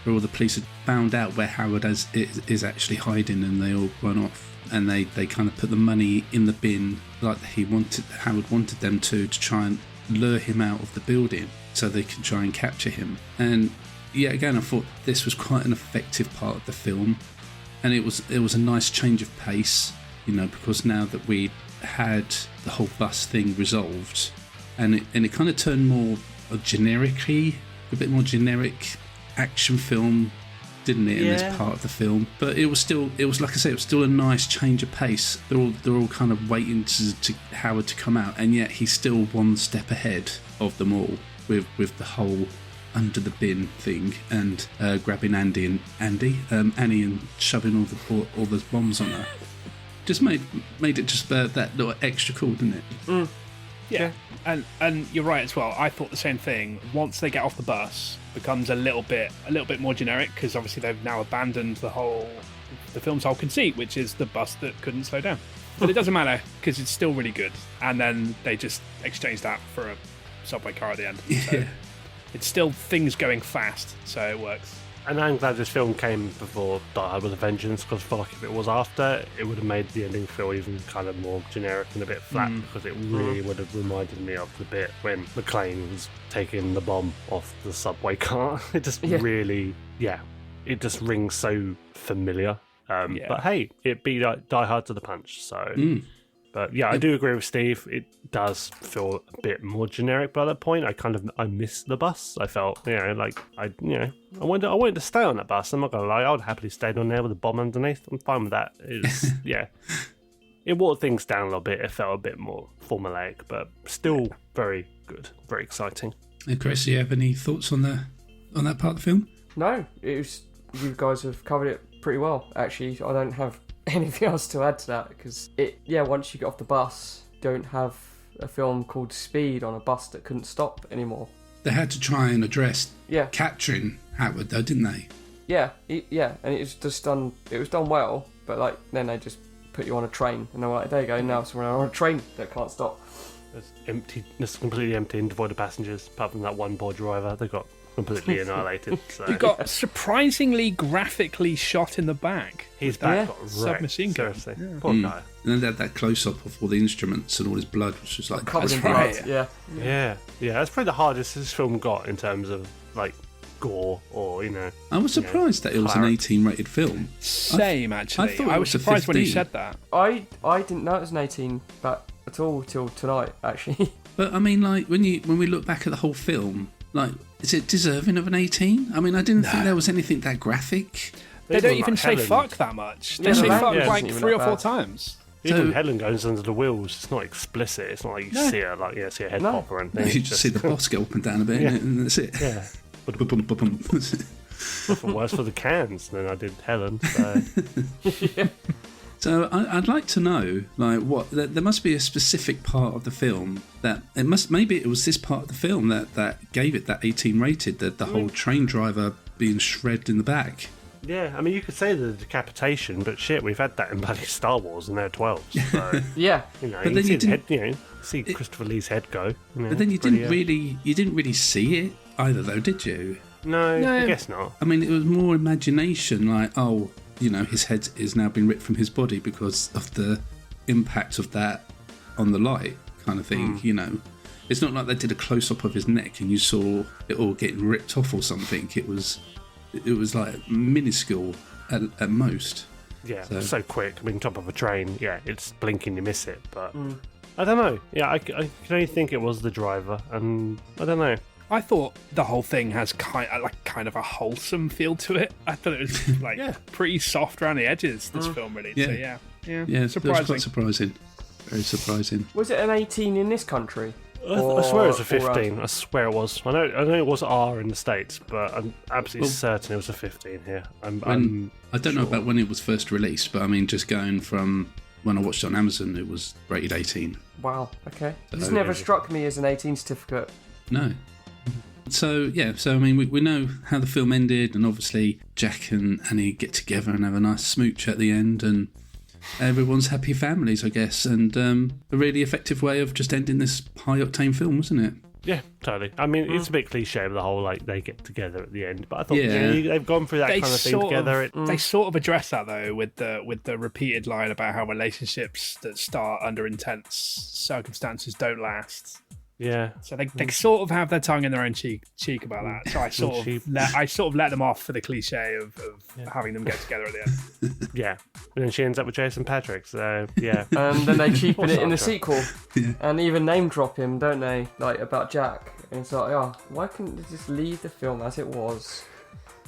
all the police had found out where Howard is actually hiding, and they all run off. And they kind of put the money in the bin like Howard wanted them to try and lure him out of the building so they can try and capture him. And yeah, again, I thought this was quite an effective part of the film, and it was a nice change of pace, because now that we had the whole bus thing resolved, and it kind of turned more a bit more generic action film, didn't it, in this part of the film? But it was like I say, it was still a nice change of pace. They're all kind of waiting to Howard to come out, and yet he's still one step ahead of them all with the whole under the bin thing and grabbing Annie and shoving all those bombs on her. Just made it just that little extra cool, didn't it? Yeah. And you're right as well. I thought the same thing. Once they get off the bus, becomes a little bit more generic, because obviously they've now abandoned the film's whole conceit, which is the bus that couldn't slow down. But it doesn't matter, because it's still really good. And then they just exchange that for a subway car at the end. Yeah. So it's still things going fast, so it works. And I'm glad this film came before Die Hard with a Vengeance, because I feel like if it was after, it would have made the ending feel even kind of more generic and a bit flat, because it really would have reminded me of the bit when McClane was taking the bomb off the subway car. It just really, it just rings so familiar. But hey, it beat Die Hard to the punch, so... But yeah, I do agree with Steve. It does feel a bit more generic by that point. I miss the bus. I felt, I wanted to stay on that bus. I'm not gonna lie, I would happily stayed on there with a bomb underneath. I'm fine with that. It watered things down a little bit. It felt a bit more formulaic, but still very good, very exciting. And Chris, do you have any thoughts on the on that part of the film? No, you guys have covered it pretty well, actually. I don't have anything else to add to that, because once you get off the bus, you don't have a film called Speed on a bus that couldn't stop anymore. They had to try and address Yeah. capturing Howard, though, didn't they? Yeah, and it was just done. It was done well, but like then they just put you on a train, and they're like, "There you go, now we're on a train that can't stop." It's empty. It's completely empty and devoid of passengers, apart from that one poor driver. They got completely annihilated. So. He got surprisingly graphically shot in the back. His back got submachine gun. Seriously, poor guy. And then they had that close-up of all the instruments and all his blood, which was like... Covered in right. blood. Yeah. That's probably the hardest this film got in terms of, like, gore or, I was surprised that it was an 18 rated film. Same, actually. I thought I it was was a surprised when you 15. said that. I didn't know it was an 18 at all till tonight, actually. But I mean, like, when we look back at the whole film, like, is it deserving of an 18? I mean, I didn't think there was anything that graphic. They don't even say Helen. fuck that much. They Yeah, say the fuck language like isn't even 3 or that 4 bad. times. Even So- Helen goes under the wheels. It's not explicit. It's not like you see her, see a head No. pop or anything. You It's just see the boss go up and down a bit, and that's it. Yeah. Bum, bum, bum. Nothing worse for the cans than I did Helen. So. So I'd like to know, like, what there must be a specific part of the film that maybe it was this part of the film that gave it that 18 rated, the whole train driver being shredded in the back. Yeah, I mean, you could say the decapitation, but shit, we've had that in bloody Star Wars, and they're 12. So, Yeah. but then you see you the head, see Christopher Lee's head go. But then you didn't really see it either, though, did you? No, I guess not. I mean, it was more imagination, like, oh, his head is now been ripped from his body because of the impact of that on the light, kind of thing. It's not like they did a close up of his neck and you saw it all getting ripped off or something. It was like minuscule at most. Yeah, so quick. I mean, top of a train, it's blinking, you miss it. But I don't know. Yeah, I can only think it was the driver, and I don't know. I thought the whole thing has kind of a wholesome feel to it. I thought it was like pretty soft around the edges, this film, really. Yeah. So yeah, Yeah, it was quite surprising. Very surprising. Was it an 18 in this country? I swear it was a Or 15. I swear it was. I know it was R in the States, but I'm absolutely certain it was a 15 here. I don't know about when it was first released, but I mean, just going from when I watched it on Amazon, it was rated 18. Wow, okay. This never struck me as an 18 certificate. No. So I mean, we know how the film ended, and obviously Jack and Annie get together and have a nice smooch at the end, and everyone's happy families, I guess, and a really effective way of just ending this high-octane film, wasn't it? Yeah, totally. I mean, it's a bit cliche with the whole, like, they get together at the end, but I thought they've gone through that kind of thing together. They sort of address that, though, with the repeated line about how relationships that start under intense circumstances don't last. Yeah. So they sort of have their tongue in their own cheek about that. So I sort of let them off for the cliche of having them get together at the end. Yeah. And then she ends up with Jason Patrick, so yeah. And then they cheapen it in the sequel. And even name drop him, don't they? Like, about Jack. And it's like, oh, why couldn't they just leave the film as it was?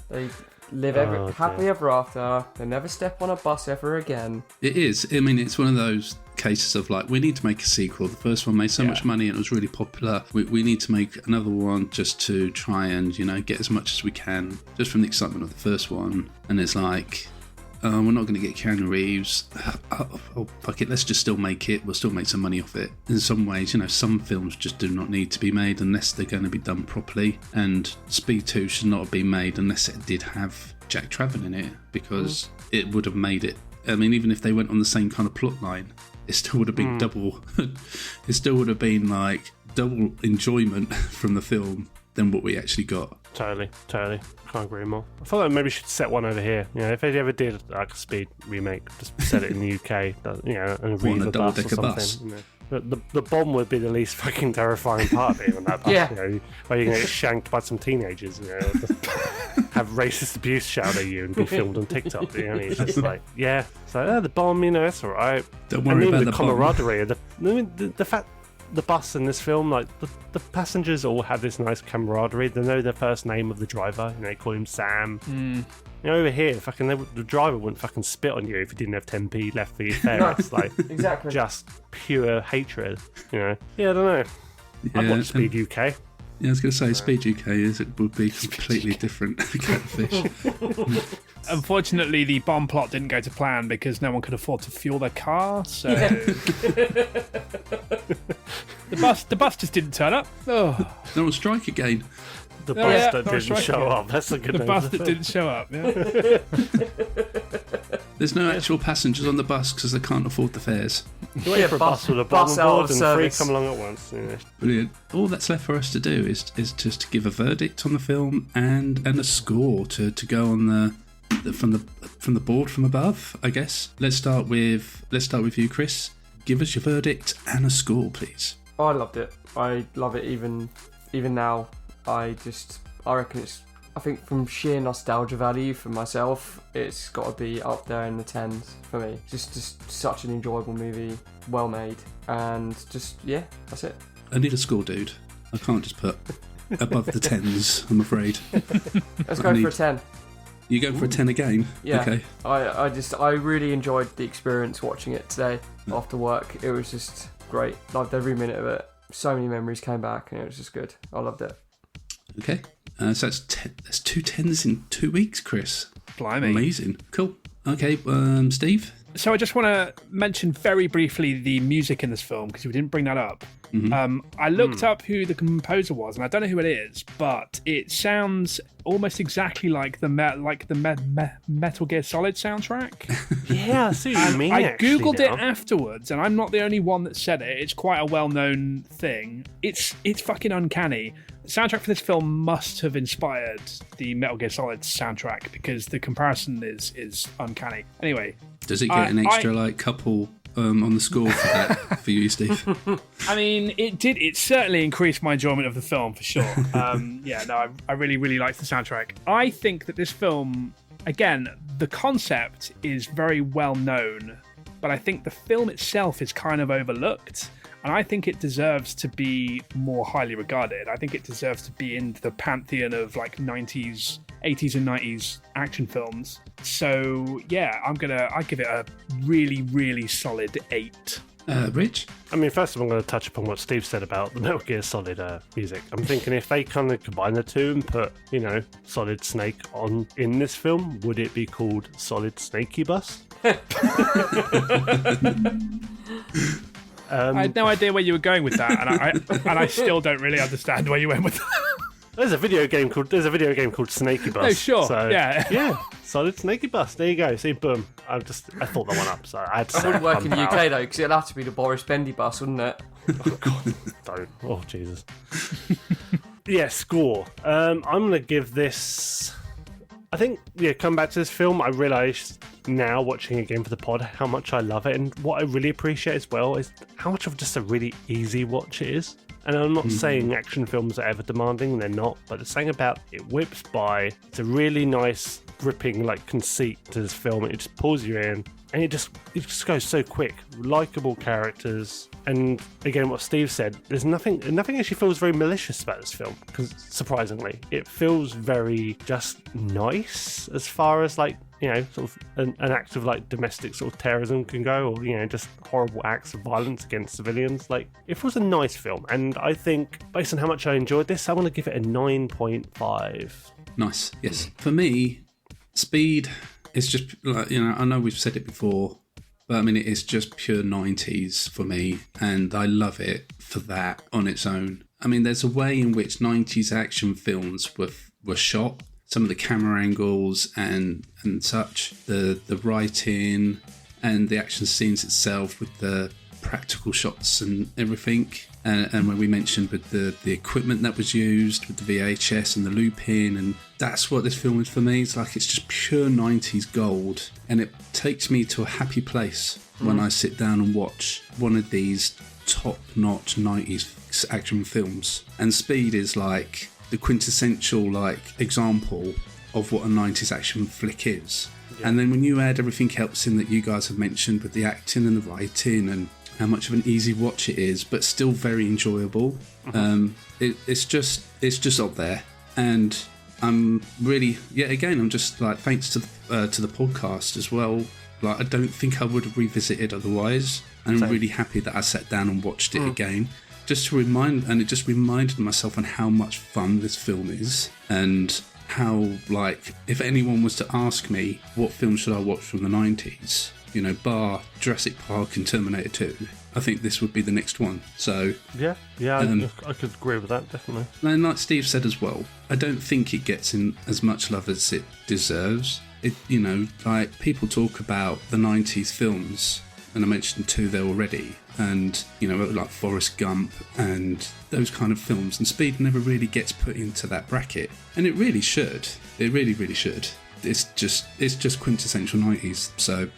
They live happily ever after. They never step on a bus ever again. It is. I mean, it's one of those cases of, like, we need to make a sequel. The first one made so much money and it was really popular. We need to make another one just to try and, get as much as we can, just from the excitement of the first one. And it's like, we're not going to get Keanu Reeves. Oh, fuck it, let's just still make it. We'll still make some money off it. In some ways, some films just do not need to be made unless they're going to be done properly. And Speed 2 should not have been made unless it did have Jack Traven in it, because it would have made it. I mean, even if they went on the same kind of plot line, it still would have been double. It still would have been like double enjoyment from the film than what we actually got. Totally. Can't agree more. I thought that maybe we should set one over here. If they ever did like a Speed remake, just set it in the UK. And On a a bus or double-decker something. bus. The bomb would be the least fucking terrifying part of it on that bus. Yeah. Where you're going to get shanked by some teenagers. Have racist abuse shouted at you and be filmed on TikTok. It's just like, So the bomb, it's all right. Don't worry about the the bomb. camaraderie. The fact. The bus in this film, like the passengers all have this nice camaraderie. They know the first name of the driver. They call him Sam. Over here, the driver wouldn't fucking spit on you if you didn't have 10p left for your fare. It's like Exactly. just pure hatred. I don't know. I'd watch Speed UK. Yeah, I was going to say, Speed UK would be completely different Catfish. Unfortunately, the bomb plot didn't go to plan because no one could afford to fuel their car, so... The bus just didn't turn up. Oh. They're on strike again. The bus that didn't show up. That's a good The name bus for the that film. didn't show up, yeah. There's no actual passengers on the bus because they can't afford the fares. You wait for a bus with a bomb bus on out board of and service. 3 come along at once. Yeah. Brilliant. All that's left for us to do is just to give a verdict on the film and a score to go on the from the board from above, I guess. Let's start with you, Chris. Give us your verdict and a score, please. I loved it. I love it even now. I reckon I think from sheer nostalgia value for myself, it's got to be up there in the 10s for me. Just such an enjoyable movie, well made, and that's it. I need a score, dude. I can't just put above the 10s, I'm afraid. Let's go for a 10. You going for a 10 again? Yeah. Okay. I really enjoyed the experience watching it today after work. It was just great. Loved every minute of it. So many memories came back, and it was just good. I loved it. Okay. So that's 2 10s in 2 weeks, Chris. Blimey. Amazing. Cool. Okay, Steve? So I just want to mention very briefly the music in this film, because we didn't bring that up. Mm-hmm. I looked up who the composer was, and I don't know who it is, but it sounds almost exactly like the Metal Gear Solid soundtrack. Yeah, I see what you mean. I googled it afterwards, and I'm not the only one that said it. It's quite a well-known thing. It's fucking uncanny. The soundtrack for this film must have inspired the Metal Gear Solid soundtrack, because the comparison is uncanny. Anyway, does it get an extra couple on the score for that for you, Steve? I mean, it did. It certainly increased my enjoyment of the film for sure. I really, really liked the soundtrack. I think that this film, again, the concept is very well known, but I think the film itself is kind of overlooked. And I think it deserves to be more highly regarded. I think it deserves to be in the pantheon of 80s and 90s action films. So yeah, I give it a really, really solid 8. Rich? I mean, first of all, I'm going to touch upon what Steve said about the Metal Gear Solid music. I'm thinking if they kind of combine the two and put, Solid Snake on in this film, would it be called Solid Snakey Bus? I had no idea where you were going with that, and I still don't really understand where you went with that. There's a video game called Snakey Bus. Oh, sure. So, yeah. Solid Snakey Bus. There you go. See, boom. I thought that one up. So I had to. It wouldn't work in the UK though, because it'll have to be the Boris Bendy bus, wouldn't it? Oh God, don't. Oh Jesus. Yeah, score. I'm gonna give this. I think come back to this film. I realised now watching it again for the pod how much I love it, and what I really appreciate as well is how much of just a really easy watch it is. And I'm not saying action films are ever demanding, they're not, but the saying about it whips by. It's a really nice, gripping conceit to this film. It just pulls you in, and it just goes so quick. Likeable characters, and again, what Steve said, there's nothing actually feels very malicious about this film, because surprisingly, it feels very just nice as far as sort of an act of domestic sort of terrorism can go, or just horrible acts of violence against civilians. It was a nice film, and I think based on how much I enjoyed this, I want to give it a 9.5. Nice. Yes. For me, Speed is just I know we've said it before, but I mean it is just pure 90s for me, and I love it for that on its own. I mean, there's a way in which 90s action films were shot. Some of the camera angles and such, the writing and the action scenes itself with the practical shots and everything. And when we mentioned with the equipment that was used with the VHS and the looping, and that's what this film is for me. It's just pure 90s gold, and it takes me to a happy place when I sit down and watch one of these top-notch 90s action films. And Speed is the quintessential example of what a 90s action flick is. Yeah. And then when you add everything else in that you guys have mentioned with the acting and the writing and how much of an easy watch it is, but still very enjoyable, it's just up there. And I'm really, I'm just thanks to the podcast as well. I don't think I would have revisited otherwise. And I'm really happy that I sat down and watched it again. just to remind, and it just reminded myself on how much fun this film is, and how, like, if anyone was to ask me what film should I watch from the 90s, you know, bar Jurassic Park and Terminator 2, I think this would be the next one. So yeah, I could agree with that, definitely. And like Steve said as well, I don't think it gets in as much love as it deserves. It, you know, like, people talk about the 90s films, and I mentioned 2 there already, and, you know, like Forrest Gump and those kind of films, and Speed never really gets put into that bracket, and it really should. It really, really should. It's just quintessential 90s, so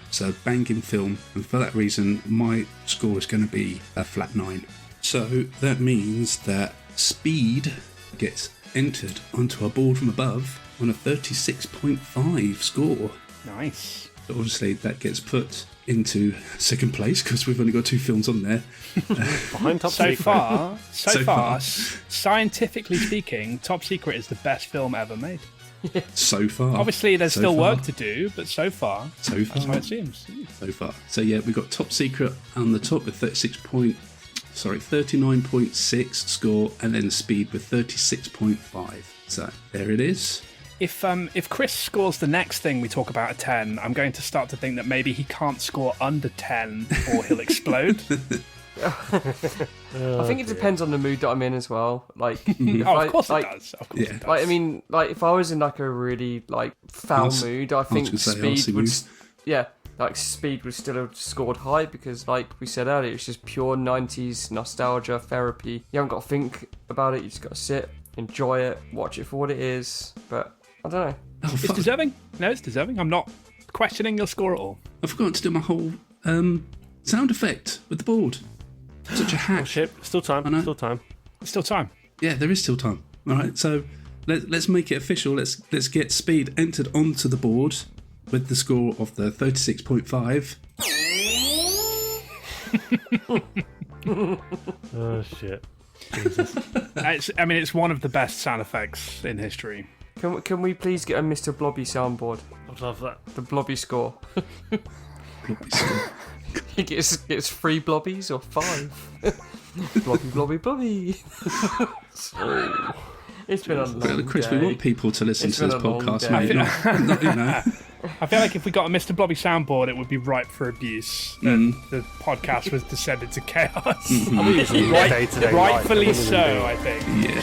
banging film, and for that reason my score is going to be a flat 9. So that means that Speed gets entered onto our board from above on a 36.5 score. Nice. Obviously that gets put into second place because we've only got 2 films on there. Behind Top So Secret. So far, scientifically speaking, Top Secret is the best film ever made. So far. Obviously, there's still work to do, but so far, that's how it seems. So far. So yeah, we've got Top Secret on the top with 39.6 score, and then Speed with 36.5. So there it is. If Chris scores the next thing we talk about a 10, I'm going to start to think that maybe he can't score under 10 or he'll explode. I think it depends on the mood that I'm in as well. Like, of course it does. Of course it does. Like, I mean, like, if I was in like a really like foul mood, I think Speed would. Yeah, like Speed would still have scored high because, like we said earlier, it's just pure 90s nostalgia therapy. You haven't got to think about it. You just got to sit, enjoy it, watch it for what it is. But I don't know. It's deserving. No, it's deserving. I'm not questioning your score at all. I forgot to do my whole sound effect with the board. Such a hack. Oh shit, still time. Still time. Still time. Yeah, there is still time. All right, so let's make it official. Let's get Speed entered onto the board with the score of the 36.5. Oh shit. Jesus. It's one of the best sound effects in history. Can we please get a Mr. Blobby soundboard? I'd love that. The Blobby score. Blobby score. He gets 3 blobbies or 5. Blobby, blobby, blobby. It's been a long Chris, day. we want people to listen to this podcast, mate. Not, you know. I feel like if we got a Mr. Blobby soundboard, it would be ripe for abuse. And the podcast was descended to chaos. Rightfully so, I think. Yeah,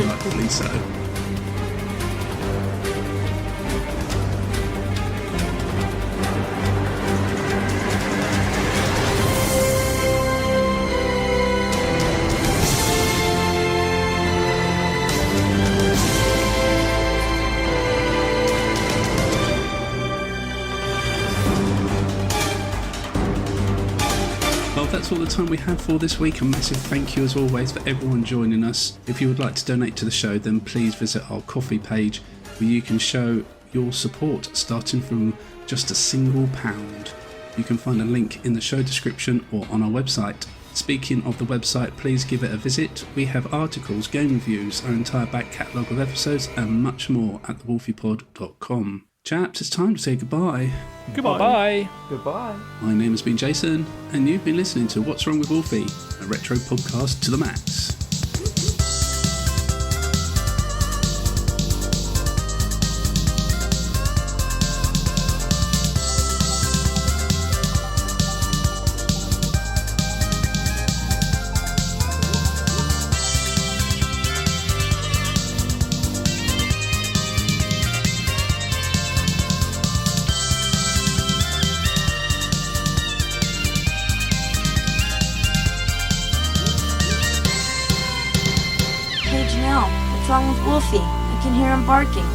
rightfully so. That's all the time we have for this week. A massive thank you as always for everyone joining us. If you would like to donate to the show, then please visit our Ko-fi page where you can show your support starting from just £1. You can find a link in the show description or on our website. Speaking of the website, please give it a visit. We have articles, game reviews, our entire back catalogue of episodes and much more at thewolfiepod.com. Chaps, it's time to say goodbye. Goodbye. Goodbye. My name has been Jason, and you've been listening to What's Wrong with Wolfie, a retro podcast to the max. What's wrong with Wolfie? I can hear him barking.